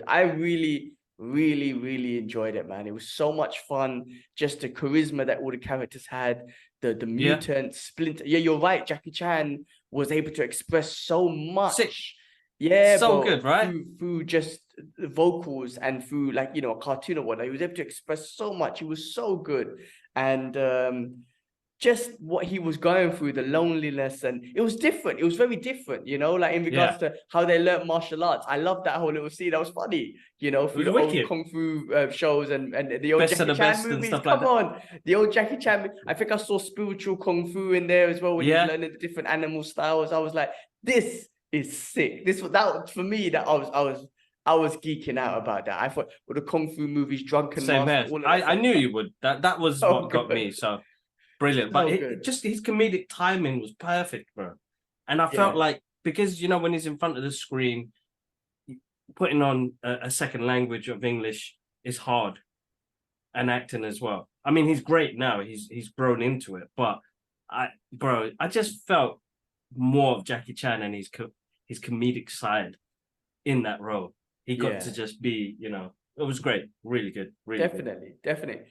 I really enjoyed it, man. It was so much fun. Just the charisma that all the characters had, the mutant Splinter. Yeah, you're right. Jackie Chan was able to express so much. Sick. Yeah, so good, right? Through just the vocals and through like, you know, a cartoon or whatnot. He was able to express so much. He was so good. And just what he was going through, the loneliness, and it was different. It was very different, you know, like in regards to how they learned martial arts. I love that whole little scene. That was funny, you know, through the old kung fu shows and the old Jackie Chan movies. Come on, the old Jackie Chan. I think I saw spiritual kung fu in there as well when he was learning the different animal styles. I was like, this is sick. That for me, that I was geeking out about that. I thought with the kung fu movies, Drunken Master, I knew you would. That was what got me. So. Brilliant, but just his comedic timing was perfect, bro. And I felt like, because you know when he's in front of the screen, putting on a second language of English is hard, and acting as well. I mean, he's great now. He's grown into it, but I just felt more of Jackie Chan and his comedic side in that role. He got to just be, it was great, really good, really definitely, definitely.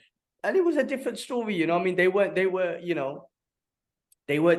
And it was a different story, you know. I mean, they weren't the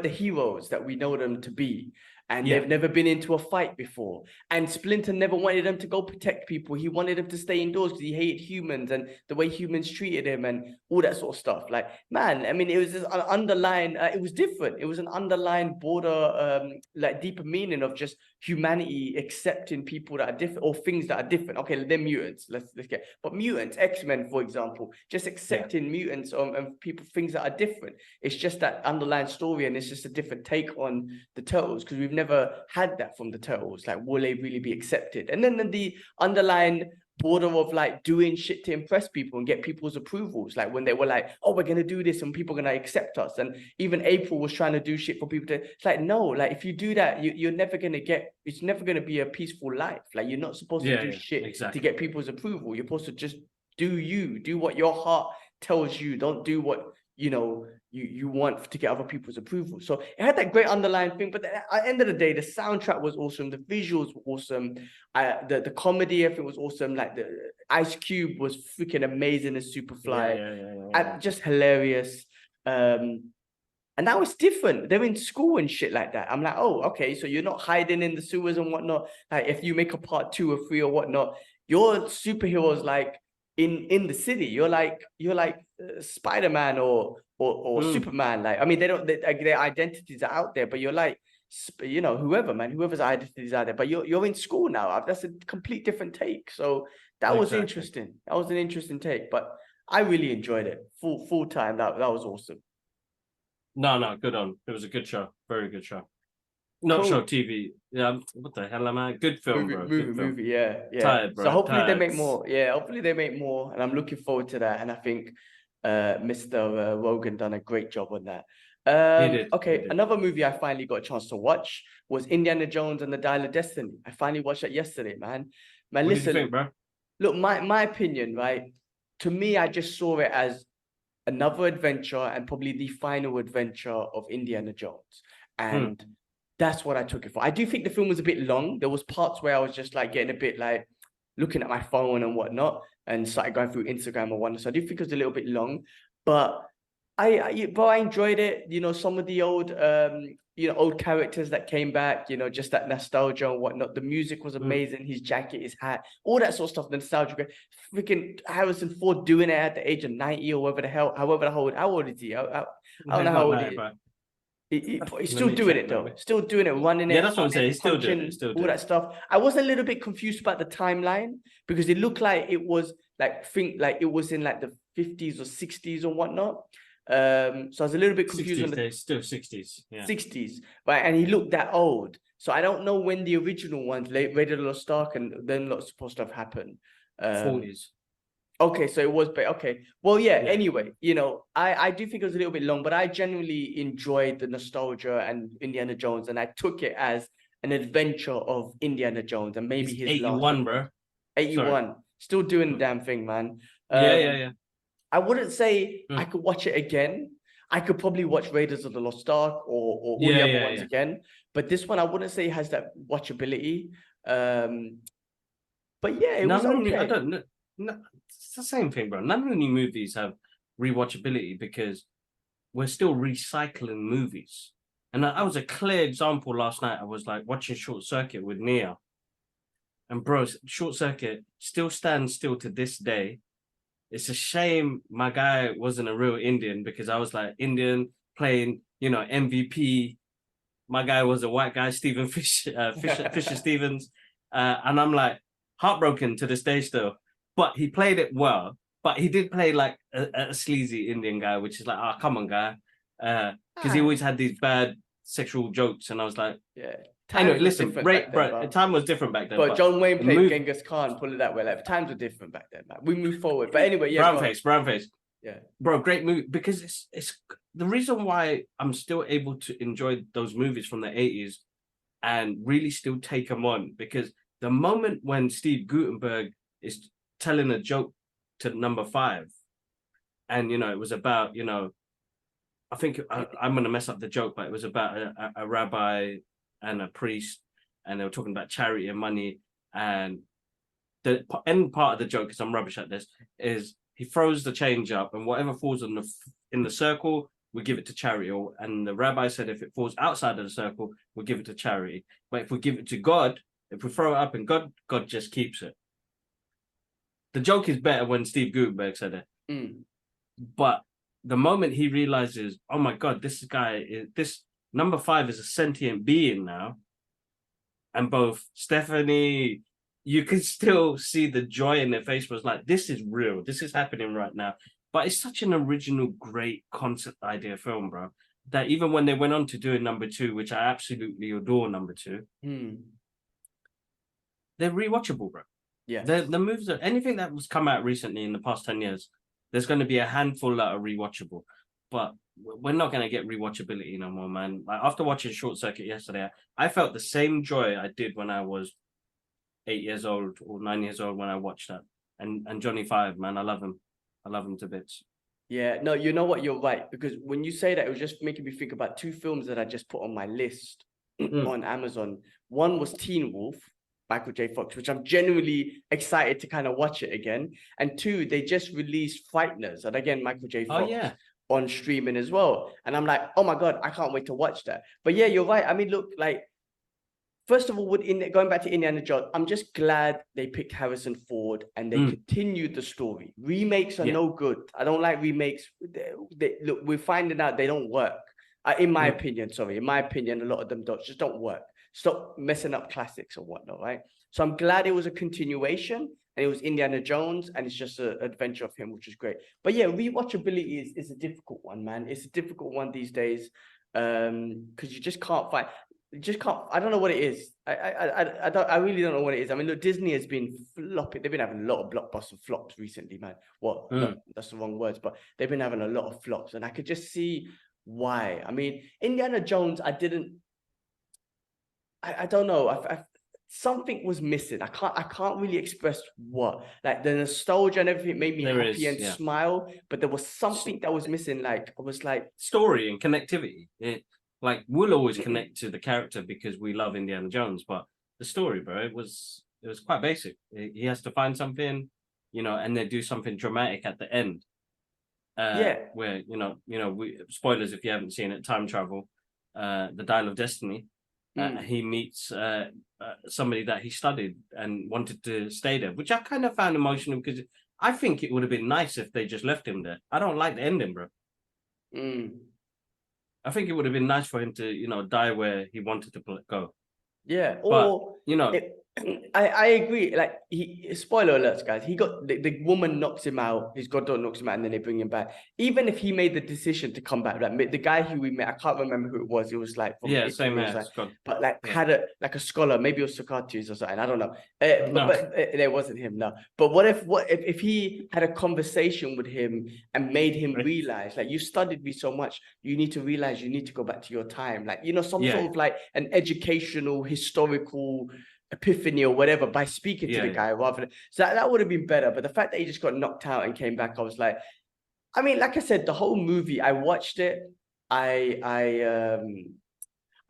heroes that we know them to be. And they've never been into a fight before. And Splinter never wanted them to go protect people. He wanted them to stay indoors because he hated humans and the way humans treated him and all that sort of stuff. Like, man, I mean, it was this underlying, it was different. It was an underlying border, like deeper meaning of just humanity accepting people that are different or things that are different. Okay, they're mutants. Let's get, but mutants, X-Men, for example, just accepting mutants and people, things that are different. It's just that underlying story, and it's just a different take on the Turtles because we've never had that from the Turtles. Like, will they really be accepted? And then the underlying border of like doing shit to impress people and get people's approvals, like when they were like, oh, we're gonna do this and people are gonna accept us. And even April was trying to do shit for people to, it's like, no, like if you do that, you're never gonna get, it's never gonna be a peaceful life. Like, you're not supposed to do shit to get people's approval. You're supposed to just do what your heart tells you. Don't do what you want to get other people's approval. So it had that great underlying thing, but at the end of the day, the soundtrack was awesome, the visuals were awesome, the comedy, I think, was awesome. Like the Ice Cube was freaking amazing as Superfly, just hilarious. And now it's different. They're in school and shit like that. I'm like, oh, okay, so you're not hiding in the sewers and whatnot. Like if you make a part 2 or 3 or whatnot, your superheroes like in the city. You're like Spider-Man or Superman. Like, I mean, their identities are out there, but you're like, whoever's identities out there. But you're in school now. That's a complete different take. So that was interesting. That was an interesting take. But I really enjoyed it. Full time. That was awesome. No, good on. It was a good show. Very good show. Not show, TV. Yeah, what the hell am I? Good film, bro. Movie, yeah. Tired, bro. So hopefully tired. they make more. Yeah, hopefully they make more, and I'm looking forward to that. And I think Mr. Rogan done a great job on that. He did. Okay, another movie I finally got a chance to watch was Indiana Jones and the Dial of Destiny. I finally watched that yesterday, man. Man, what listen, did you think, bro? Look, my opinion, right? To me, I just saw it as another adventure and probably the final adventure of Indiana Jones. And that's what I took it for. I do think the film was a bit long. There was parts where I was just like getting a bit like looking at my phone and whatnot and started going through Instagram or whatnot. So I do think it was a little bit long, but I enjoyed it. Some of the old old characters that came back, just that nostalgia and whatnot. The music was amazing. His jacket, his hat, all that sort of stuff. The nostalgia. Freaking Harrison Ford doing it at the age of 90 or however how old is he? I don't know how old he is. He's still doing it though. Still doing it, running it. Yeah, that's what I'm saying. He's still doing it. All that stuff. I was a little bit confused about the timeline because it looked like it was it was in like the 50s or 60s or whatnot. So I was a little bit confused 60s, still 60s. Yeah. 60s, right? And he looked that old. So I don't know when the original ones, Raiders of the Lost Ark, and then what's supposed to have happened. 40s. Okay, so it was, but okay. Well, yeah. Anyway, I do think it was a little bit long, but I genuinely enjoyed the nostalgia and Indiana Jones, and I took it as an adventure of Indiana Jones, and maybe his 81, bro. 81, sorry. Still doing the damn thing, man. Yeah. I wouldn't say I could watch it again. I could probably watch Raiders of the Lost Ark or all the other ones again, but this one I wouldn't say has that watchability. But yeah, it was okay. I don't know. No, it's the same thing, bro. None of the new movies have rewatchability because we're still recycling movies. And that was a clear example last night. I was like watching Short Circuit with Nia. And bro, Short Circuit still stands still to this day. It's a shame my guy wasn't a real Indian because I was like Indian playing, MVP. My guy was a white guy, Stephen Fisher Stevens. And I'm like heartbroken to this day still. But he played it well. But he did play like a sleazy Indian guy, which is like, come on, guy. Because he always had these bad sexual jokes. And I was like, anyway, listen, bro, time was different back then. But John Wayne played Genghis Khan, put it that way. Like, times were different back then, man. We move forward. But anyway, Brown face. Yeah. Bro, great movie. Because it's the reason why I'm still able to enjoy those movies from the 80s and really still take them on. Because the moment when Steve Guttenberg is telling a joke to number 5, And, it was about, I think I'm going to mess up the joke, but it was about a rabbi and a priest, and they were talking about charity and money. And the end part of the joke, because I'm rubbish at this, is he throws the change up, and whatever falls in the circle, we give it to charity. And the rabbi said, if it falls outside of the circle, we'll give it to charity. But if we give it to God, if we throw it up and God just keeps it. The joke is better when Steve Gutenberg said it. But the moment he realizes, oh my God, this number 5 is a sentient being now. And both Stephanie, you could still see the joy in their face, was like, this is real. This is happening right now. But it's such an original, great concept idea film, bro, that even when they went on to do number 2, which I absolutely adore number 2, they're rewatchable, bro. Yeah. The movies, anything that was come out recently in the past 10 years, there's going to be a handful that are rewatchable. But we're not going to get rewatchability no more, man. Like, after watching Short Circuit yesterday, I felt the same joy I did when I was 8 years old or 9 years old when I watched that. And Johnny Five, man, I love him. I love him to bits. Yeah, no, you know what? You're right. Because when you say that, it was just making me think about 2 films that I just put on my list on Amazon. One was Teen Wolf, Michael J. Fox, which I'm genuinely excited to kind of watch it again. And 2, they just released Frighteners, and again, Michael J. Fox on streaming as well. And I'm like, oh my God, I can't wait to watch that. But yeah, you're right. I mean, look, like, first of all, going back to Indiana Jones, I'm just glad they picked Harrison Ford and they continued the story. Remakes are no good. I don't like remakes. Look, we're finding out they don't work. In my opinion, a lot of them don't work. Stop messing up classics or whatnot, right? So I'm glad it was a continuation, and it was Indiana Jones, and it's just an adventure of him, which is great. But yeah, rewatchability is a difficult one, man. It's a difficult one these days, because you just can't find. I don't know what it is. I really don't know what it is. I mean, look, Disney has been flopping. They've been having a lot of blockbuster flops recently, man. Well, no, that's the wrong words, but they've been having a lot of flops, and I could just see why. I mean, Indiana Jones, I don't know. Something was missing. I can't really express what. Like, the nostalgia and everything made me happy and smile, but there was something that was missing. Like, I was like, story and connectivity. Like, we'll always connect to the character because we love Indiana Jones, but the story, bro, it was quite basic. He has to find something, and then do something dramatic at the end. Where spoilers if you haven't seen it, time travel, the Dial of Destiny. He meets somebody that he studied and wanted to stay there, which I kind of found emotional, because I think it would have been nice if they just left him there. I don't like the ending, bro. I think it would have been nice for him to, die where he wanted to go. Yeah, or I agree. Like, spoiler alerts, guys. He got the woman knocks him out. His goddaughter knocks him out, and then they bring him back. Even if he made the decision to come back, like the guy who we met, I can't remember who it was. It was like same as but like had a scholar. Maybe it was Socrates or something. I don't know. But it wasn't him. No. But what if he had a conversation with him and made him realize, like, you studied me so much, you need to realize you need to go back to your time, like, some sort of like an educational, historical epiphany or whatever by speaking to the guy rather than, so that would have been better. But the fact that he just got knocked out and came back, I was like, I mean, like I said, the whole movie, I watched it. I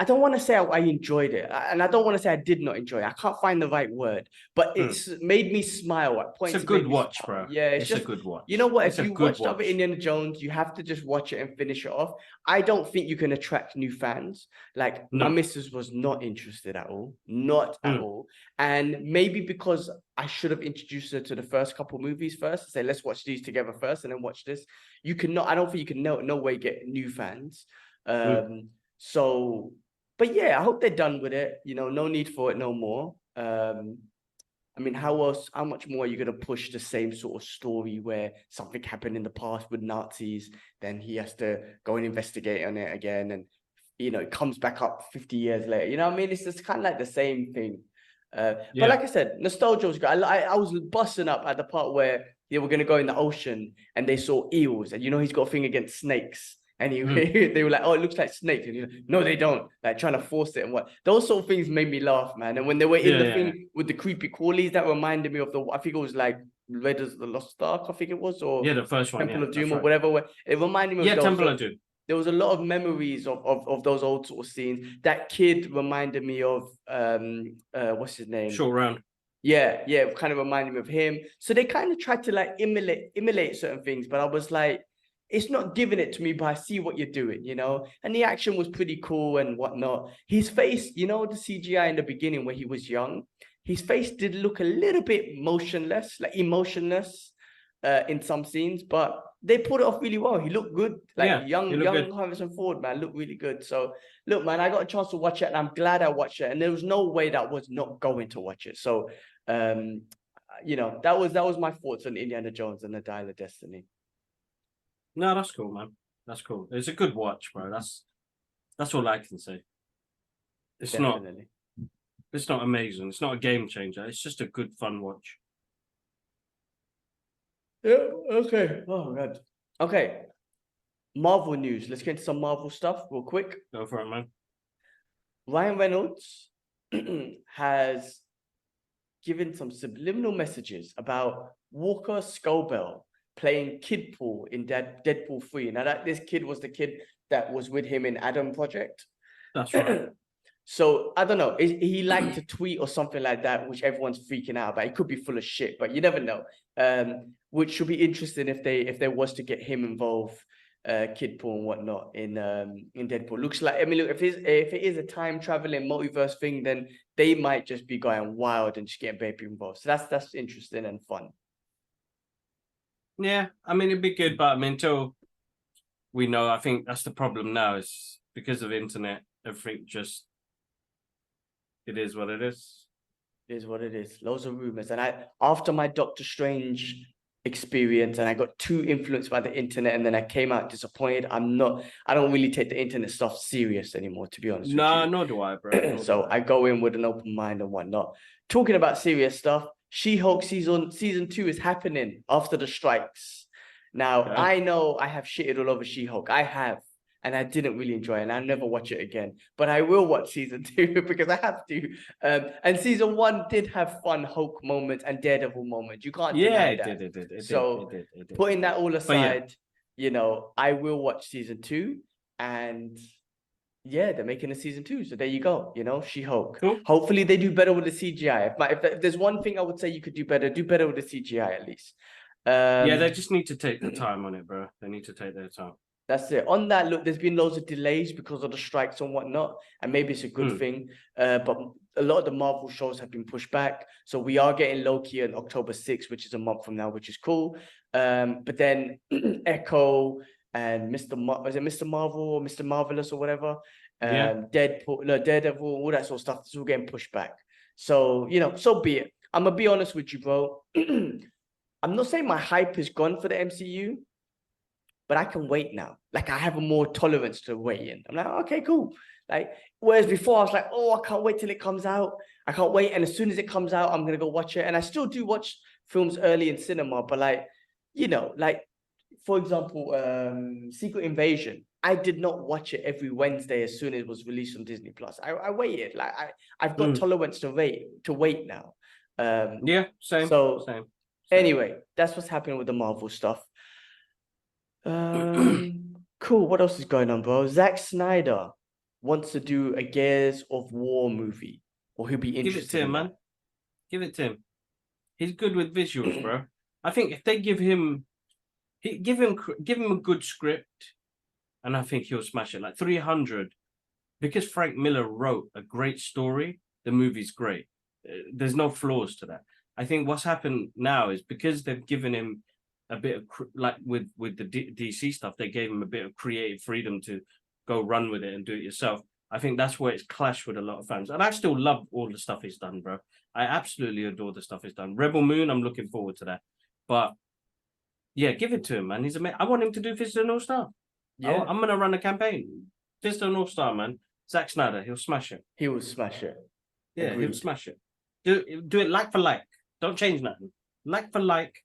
don't want to say I enjoyed it, and I don't want to say I did not enjoy it. I can't find the right word, but it's made me smile at points. It's a good watch, bro. Yeah, it's just a good watch. You know what? If you watched other Indiana Jones, you have to just watch it and finish it off. I don't think you can attract new fans. Like, my missus was not interested at all, not at all. And maybe because I should have introduced her to the first couple movies first, say, let's watch these together first and then watch this. I don't think you can no way get new fans. So, but yeah, I hope they're done with it. No need for it no more. I mean, how much more are you going to push the same sort of story where something happened in the past with Nazis, then he has to go and investigate on it again, and, it comes back up 50 years later. You know what I mean? It's just kind of like the same thing. But like I said, nostalgia was good. I was busting up at the part where they were going to go in the ocean and they saw eels, and, he's got a thing against snakes. And they were like, oh, it looks like snakes. And he's like, no, they don't. Like, trying to force it and what. Those sort of things made me laugh, man. And when they were in the thing with the creepy crawlies, that reminded me of I think it was like Raiders of the Lost Ark, I think it was, or Yeah, the first one. Temple Yeah, of Doom that's or right. whatever. It reminded me of Yeah, those. Temple So of Doom. there was a lot of memories of those old sort of scenes. That kid reminded me of what's his name? Short round. Yeah, it kind of reminded me of him. So they kind of tried to like emulate certain things, but I was like, it's not giving it to me, but I see what you're doing, you know? And the action was pretty cool and whatnot. His face, you know, the CGI in the beginning when he was young, his face did look a little bit motionless, like emotionless in some scenes, but they pulled it off really well. He looked good, like Yeah, he young looked good. Harrison Ford, man, looked really good. So look, man, I got a chance to watch it, and I'm glad I watched it. And there was no way that I was not going to watch it. So, you know, that was my thoughts on Indiana Jones and the Dial of Destiny. No, that's cool, man. That's cool. It's a good watch, bro. That's all I can say. It's Definitely. not amazing. It's not a game changer. It's just a good fun watch. Yeah. Okay. Oh god. Okay. Marvel news. Let's get into some Marvel stuff real quick. Go for it, man. Ryan Reynolds has given some subliminal messages about Walker Scobell playing Kidpool in Deadpool 3. Now this kid was the kid that was with him in Adam Project. That's right. So I don't know. He liked to tweet or something like that, which everyone's freaking out about. It could be full of shit, but you never know. Which should be interesting if they was to get him involved, Kidpool and whatnot in Deadpool. Looks like, I mean, look, if it is a time traveling multiverse thing, then they might just be going wild and just getting baby involved. So that's interesting and fun. Yeah, I mean, it'd be good, but I mean, until we know, I think that's the problem now is because of internet, everything just, it is what it is. It is what it is. Loads of rumors. And after my Doctor Strange experience, and I got too influenced by the internet, and then I came out disappointed. I don't really take the internet stuff serious anymore, to be honest with you. No, nor do I, bro. So I go in with an open mind and whatnot. Talking about serious stuff, She-Hulk season 2 is happening after the strikes. Now, Okay. I know I have shitted all over She-Hulk. I have. And I didn't really enjoy it, and I'll never watch it again. But I will watch season 2 because I have to. And season 1 did have fun Hulk moments and Daredevil moments. You can't deny that. It did. So putting that all aside, you know, I will watch season 2, and yeah, they're making a season 2. So there you go. You know, She-Hulk. Cool. Hopefully they do better with the CGI. If there's one thing I would say you could do better with the CGI at least. Yeah, they just need to take the time on it, bro. They need to take their time. That's it. On that, look, there's been loads of delays because of the strikes and whatnot, and maybe it's a good thing. But a lot of the Marvel shows have been pushed back, so we are getting Loki on October 6th, which is a month from now, which is cool. But then Echo and is it Mr. Marvel or Mr. Marvelous or whatever? Deadpool, no, Daredevil, all that sort of stuff. It's all getting pushed back. So you know, so be it. I'm gonna be honest with you, bro. I'm not saying my hype is gone for the MCU. But I can wait now. Like, I have a more tolerance to waiting. I'm like, okay, cool. Like, whereas before I was like, oh, I can't wait till it comes out. I can't wait. And as soon as it comes out, I'm going to go watch it. And I still do watch films early in cinema. But like, you know, like, for example, Secret Invasion. I did not watch it every Wednesday as soon as it was released on Disney Plus. I waited. Like, I've got tolerance to wait now. Yeah, same. Anyway, that's what's happening with the Marvel stuff. Cool. What else is going on, bro? Zack Snyder wants to do a Gears of War movie, or he'll be interested. Give it to him, man. Give it to him. He's good with visuals, bro. I think if they give him a good script, and I think he'll smash it. Like 300, because Frank Miller wrote a great story. The movie's great. There's no flaws to that. I think what's happened now is because they've given him a bit of like with the DC stuff, they gave him a bit of creative freedom to go run with it and do it yourself. I think that's where it's clashed with a lot of fans, and I still love all the stuff he's done, bro. I absolutely adore the stuff he's done. Rebel Moon, I'm looking forward to that. But yeah, give it to him, man. He's amazing. I want him to do Fist of the North Star. Yeah, I'm gonna run a campaign. Fist of the North Star, man. Zack Snyder, he'll smash it. He will smash it. Yeah, Agreed. He'll smash it. Do it like for like. Don't change nothing. Like for like.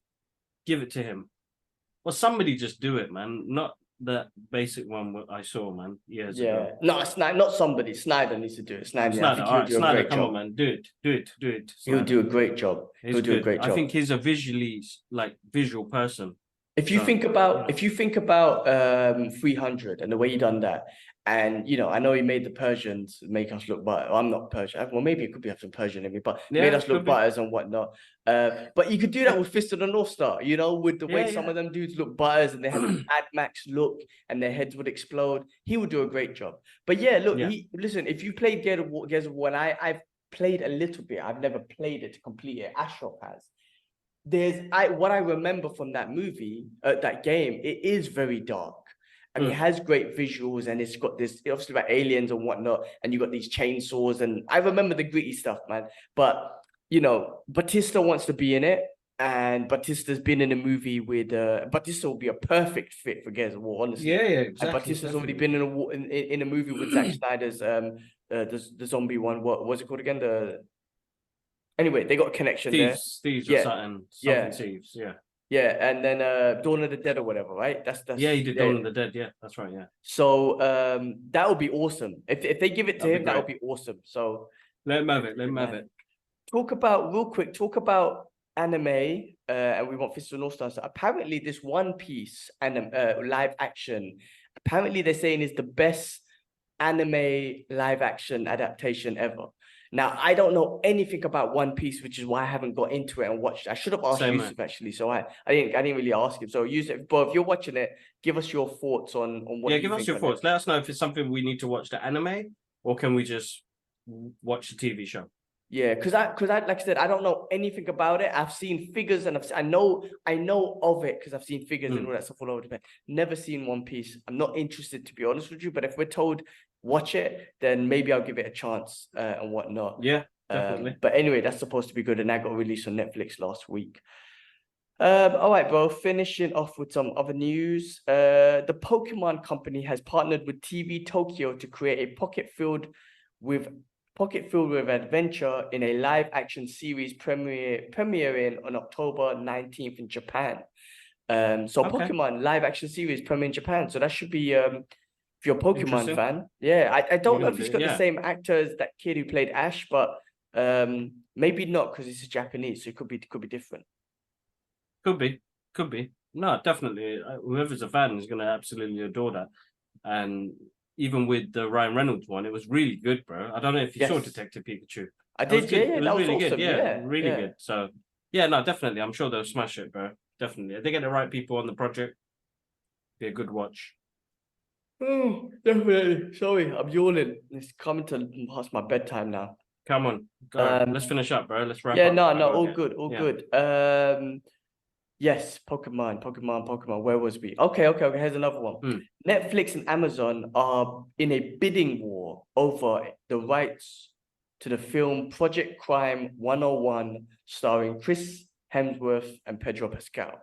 Give it to him. Well, somebody just do it, man. Not that basic one I saw, man, years Yeah, ago. no, not somebody. Snyder needs to do it. Snyder, I Snyder, think all he'll right, do a Snyder, great come on, job. man, do it. He'll Snyder. do a great job. He's He'll do a good. great I job. think he's a visually visual person. If you So, think about you know. if you think about 300 and the way he done that, and I know he made the Persians make us look butter. I'm not Persian. Well, maybe it could be have some Persian in me, but made us look butters and whatnot. But you could do that with Fist of the North Star, with the way some of them dudes look butters and they have an Mad Max look and their heads would explode. He would do a great job. But yeah, look, listen, if you played Gears of War, and I've played a little bit, I've never played it to complete it. Ashraf has. What I remember from that movie, that game, it is very dark. And it has great visuals, and it's got this obviously about aliens and whatnot, and you got these chainsaws, and I remember the gritty stuff, man. But Batista wants to be in it, and Batista's been in a movie with Batista will be a perfect fit for Gears of War, honestly. Yeah, exactly. And Batista's already been in a movie with Zack Snyder's the zombie one. What was it called again? Anyway, they got a connection Thieves there. or something Thieves, yeah. Yeah, and then Dawn of the Dead or whatever, right? That's yeah, he did Dawn of the Dead, yeah, that's right, yeah. So that would be awesome. If they give it to him, that would be awesome. So let him have it. Talk about anime, and we want Fist of the North Star. So apparently this One Piece live action, apparently they're saying is the best anime live action adaptation ever. Now, I don't know anything about One Piece, which is why I haven't got into it and watched it. I should have asked Yusuf, actually, so I didn't really ask him. So Yusuf, but if you're watching it, give us your thoughts on what you think. Yeah, give us your thoughts. Let us know if it's something we need to watch the anime, or can we just watch the TV show? Yeah, because I like I said, I don't know anything about it. I've seen figures and I know of it because I've seen figures and all that stuff all over the place. Never seen One Piece. I'm not interested, to be honest with you. But if we're told watch it, then maybe I'll give it a chance and whatnot. Yeah, definitely. But anyway, that's supposed to be good, and that got released on Netflix last week. All right, bro. Finishing off with some other news. The Pokemon company has partnered with TV Tokyo to create a pocket filled with adventure in a live action series premiering on October 19th in Japan. Pokemon live action series premiering in Japan. So that should be if you're a Pokemon fan. Yeah, I don't know if it's got the same actor as that kid who played Ash, but maybe not because it's Japanese, so it could be different. Could be. No, definitely. Whoever's a fan is going to absolutely adore that. And even with the Ryan Reynolds one, it was really good, bro. I don't know if you saw Detective Pikachu. I did, yeah, that was really awesome. Good. Yeah, really good. So, yeah, no, definitely. I'm sure they'll smash it, bro. Definitely. If they get the right people on the project, be a good watch. Oh, definitely. Sorry, I'm yawning. It's coming to past my bedtime now. Come on, go. Let's finish up, bro. Let's wrap up. Yeah, no, all good, all good. Yes, Pokemon. Where was we? Okay. Here's another one. Netflix and Amazon are in a bidding war over the rights to the film Project Crime 101, starring Chris Hemsworth and Pedro Pascal.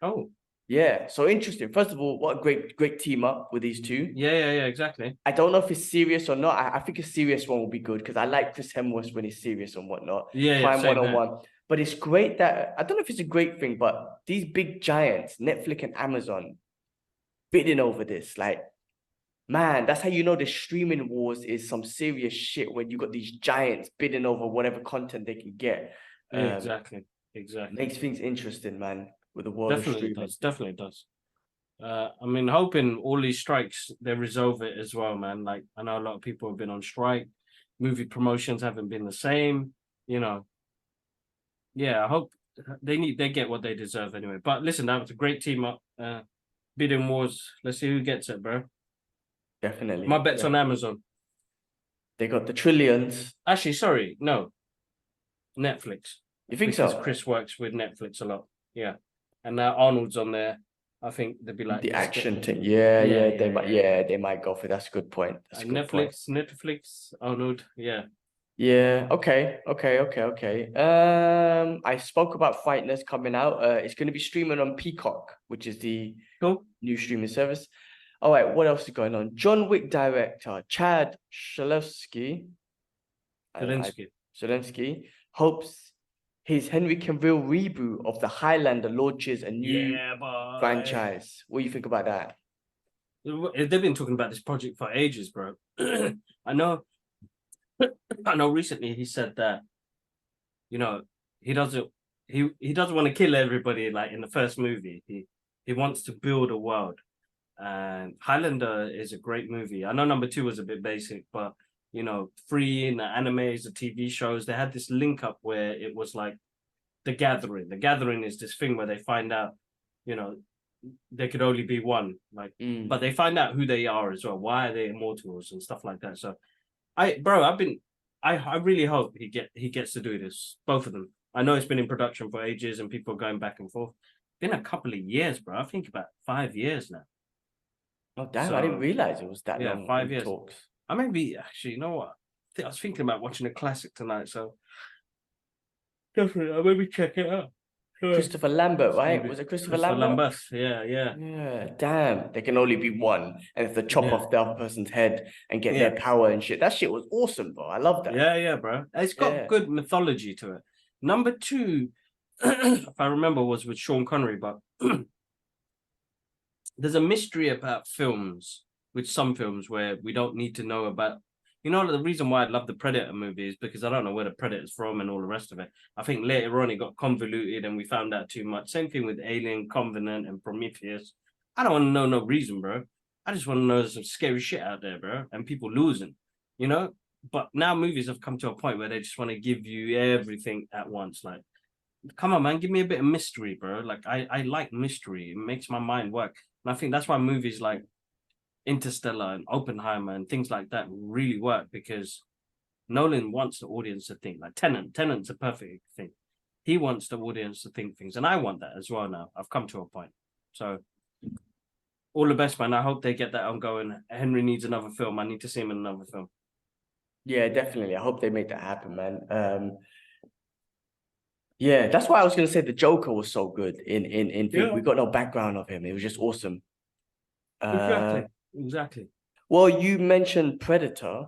Oh. Yeah, so interesting. First of all, what a great team up with these two. Yeah, exactly. I don't know if it's serious or not. I think a serious one will be good because I like Chris Hemsworth when he's serious and whatnot. Yeah, Crime 101. But it's great that, I don't know if it's a great thing, but these big giants, Netflix and Amazon, bidding over this. Like, man, that's how you know the streaming wars is some serious shit when you got these giants bidding over whatever content they can get. Yeah, exactly. Makes things interesting, man, with the world of streaming. Definitely does. I mean, hoping all these strikes, they resolve it as well, man. Like, I know a lot of people have been on strike. Movie promotions haven't been the same, Yeah, I hope they get what they deserve anyway. But listen, that was a great team up. Bidding wars. Let's see who gets it, bro. Definitely. My bet's on Amazon. They got the trillions. Actually, sorry, no. Netflix. You think so? Because Chris works with Netflix a lot. Yeah. And now Arnold's on there. I think they'd be like the action thing. They might go for. That's a good point. That's a good point. Netflix, Arnold. Yeah. Yeah. Okay. I spoke about Frighteners coming out. It's going to be streaming on Peacock, which is the new streaming service. All right. What else is going on? John Wick director Chad Stahelski hopes his Henry Cavill reboot of the Highlander launches a new franchise. What do you think about that? They've been talking about this project for ages, bro. I know. I know. Recently, he said that you know he doesn't he doesn't want to kill everybody like in the first movie. He wants to build a world. And Highlander is a great movie. I know number 2 was a bit basic, but Free in the animes, the TV shows, they had this link up where it was like the gathering. The gathering is this thing where they find out, there could only be one. But they find out who they are as well. Why are they immortals and stuff like that? So I really hope he gets to do this. Both of them. I know it's been in production for ages and people are going back and forth. Been a couple of years, bro. I think about 5 years now. Oh damn! I didn't realize it was that long. 5 years. Talks. I maybe actually, you know what? I was thinking about watching a classic tonight, so definitely I'll maybe check it out. Christopher Lambert, right? Was it Christopher Lambert? Yeah. Damn, there can only be one, and if they chop off the other person's head and get their power and shit, that shit was awesome, bro. I love that. Yeah, bro. It's got good mythology to it. Number 2, if I remember, was with Sean Connery, but there's a mystery about films, with some films where we don't need to know about. The reason why I love the Predator movie is because I don't know where the Predator's from and all the rest of it. I think later on it got convoluted and we found out too much. Same thing with Alien, Covenant, and Prometheus. I don't want to know no reason, bro. I just want to know there's some scary shit out there, bro, and people losing, But now movies have come to a point where they just want to give you everything at once. Like, come on, man, give me a bit of mystery, bro. Like, I like mystery. It makes my mind work. And I think that's why movies like Interstellar and Oppenheimer and things like that really work, because Nolan wants the audience to think. Like Tenant's a perfect thing. He wants the audience to think things, and I want that as well now. I've come to a point. So all the best, man. I hope they get that ongoing. Henry needs another film. I need to see him in another film. Yeah, definitely. I hope they make that happen, man. Yeah, that's why I was gonna say the Joker was so good in we got no background of him. It was just awesome. Exactly. Well, you mentioned Predator.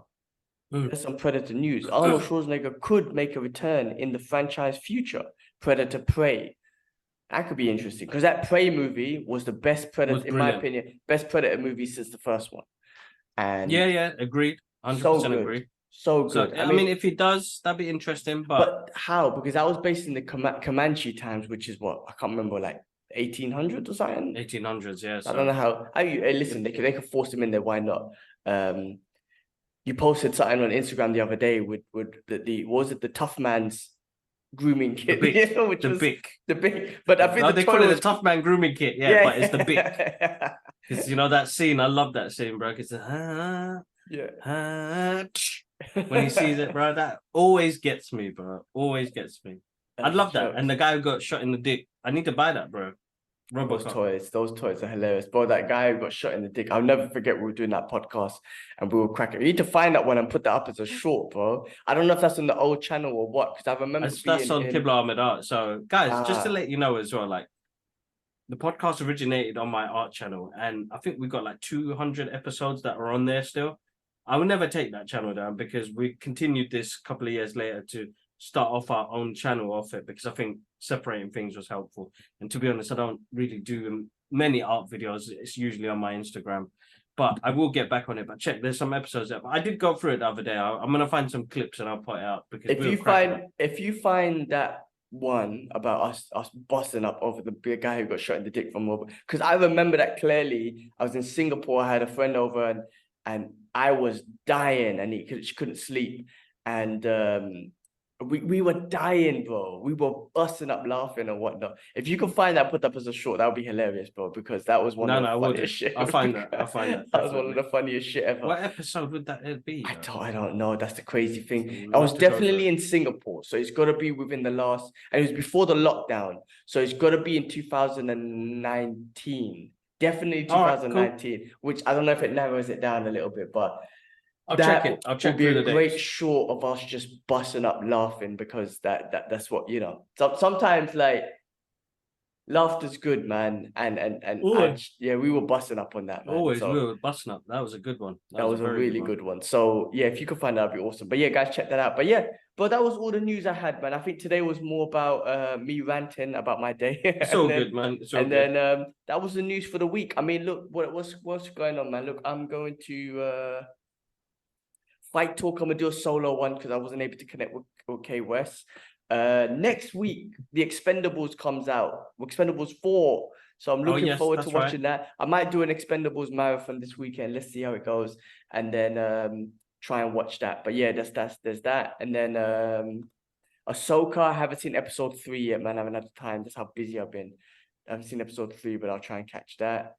There's some Predator news. Arnold Schwarzenegger could make a return in the franchise future. Predator Prey. That could be interesting, because that Prey movie was the best Predator, in my opinion, best Predator movie since the first one. And agreed. 100% agreed. So good. I mean, if he does, that'd be interesting. But how? Because that was based in the Comanche times, which is what I can't remember, like 1800s or something. 1800s, yeah. I don't know how. Listen, they could force him in there. Why not? You posted something on Instagram the other day with the what was it, the Tough Man's grooming kit? The big. But I think they call it the Tough Man grooming kit. Yeah, but it's the big. Because that scene, I love that scene, bro. Because when he sees it, bro, that always gets me, bro. Always gets me. I'd love that. And the guy who got shot in the dick, I need to buy that, bro. Those toys are hilarious, bro. That guy who got shot in the dick, I'll never forget. We were doing that podcast and we were cracking. You need to find that one and put that up as a short, bro. I don't know if that's on the old channel or what, because I remember that's on Kibla Ahmed Art. So, guys, just to let you know as well, like, the podcast originated on my art channel, and I think we got like 200 episodes that are on there still. I will never take that channel down, because we continued this a couple of years later to start off our own channel off it, because I think separating things was helpful. And to be honest, I don't really do many art videos. It's usually on my Instagram, but I will get back on it. But there's some episodes that I did go through it the other day. I'm gonna find some clips and I'll put it out, because if you find that one about us busting up over the guy who got shot in the dick from over, because I remember that clearly. I was in Singapore. I had a friend over and I was dying, and she couldn't sleep, and we were dying, bro. We were busting up laughing and whatnot. If you can find that, put that as a short, that would be hilarious, bro, because that was one of the funniest shit. I'll find that. That was one of the funniest shit ever. What episode would that be? I don't know. That's the crazy thing. I was definitely in Singapore, so it's got to be within the last, and it was before the lockdown, so it's got to be in 2019. Definitely 2019, right, cool. Which I don't know if it narrows it down a little bit, but I'll check it. I'll check. It'll be a great short of us just busting up laughing, because that's what, So sometimes, like, laughter's good, man. And Always. yeah, we were busting up on that, man. Always, So we were busting up. That was a good one. that was a very really good one. So yeah, if you could find that, that'd be awesome. But yeah, guys, check that out. But yeah, but that was all the news I had, man. I think today was more about me ranting about my day. It's all good, man. It's all and good. then that was the news for the week. I mean, look, what's going on, man? Look, I'm going to Fight Talk. I'm gonna do a solo one because I wasn't able to connect with K West. Next week, the Expendables comes out. Expendables 4. So I'm looking forward to watching that. I might do an Expendables marathon this weekend. Let's see how it goes. And then try and watch that. But yeah, there's that. And then Ahsoka, I haven't seen episode 3 yet, man. I haven't had the time. That's how busy I've been. I haven't seen episode 3, but I'll try and catch that.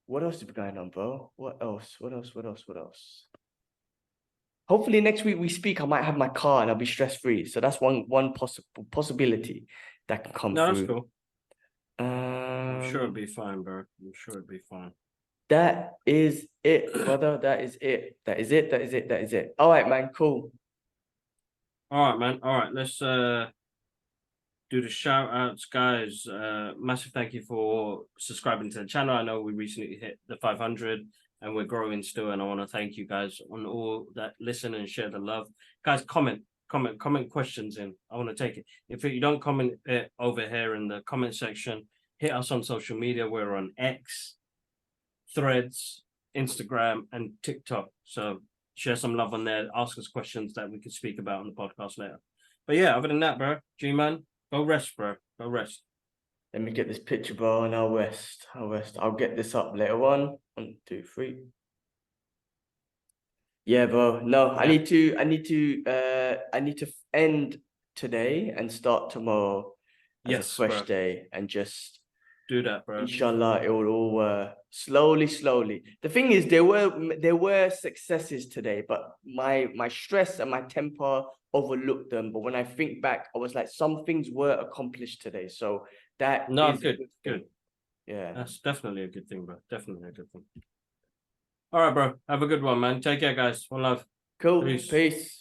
What else is going on, bro? What else? Hopefully next week we speak. I might have my car and I'll be stress-free. So that's one possibility that can come through. That's cool. I'm sure it'll be fine, bro. I'm sure it'll be fine. That is it, brother. That is it. All right, man. Cool. All right, man. All right, let's do the shout outs, guys. Massive thank you for subscribing to the channel. I know we recently hit the 500 and we're growing still, and I want to thank you guys on all that listen and share the love. Guys, comment questions in. I want to take it. If you don't comment it over here in the comment section, hit us on social media. We're on X, Threads, Instagram, and TikTok. So share some love on there. Ask us questions that we could speak about on the podcast later. But yeah, other than that, bro, G-Man, go rest, bro. Go rest. Let me get this picture, bro, and I'll rest. I'll get this up later on. 1, 2, 3. Yeah, bro. No, I need to end today and start tomorrow as a fresh day and just do that, bro. Inshallah, it will all slowly. The thing is, there were successes today, but my stress and my temper overlooked them. But when I think back, I was like, some things were accomplished today. So that is good. Yeah, that's definitely a good thing, bro. Definitely a good thing. All right, bro. Have a good one, man. Take care, guys. One love. Cool. Peace.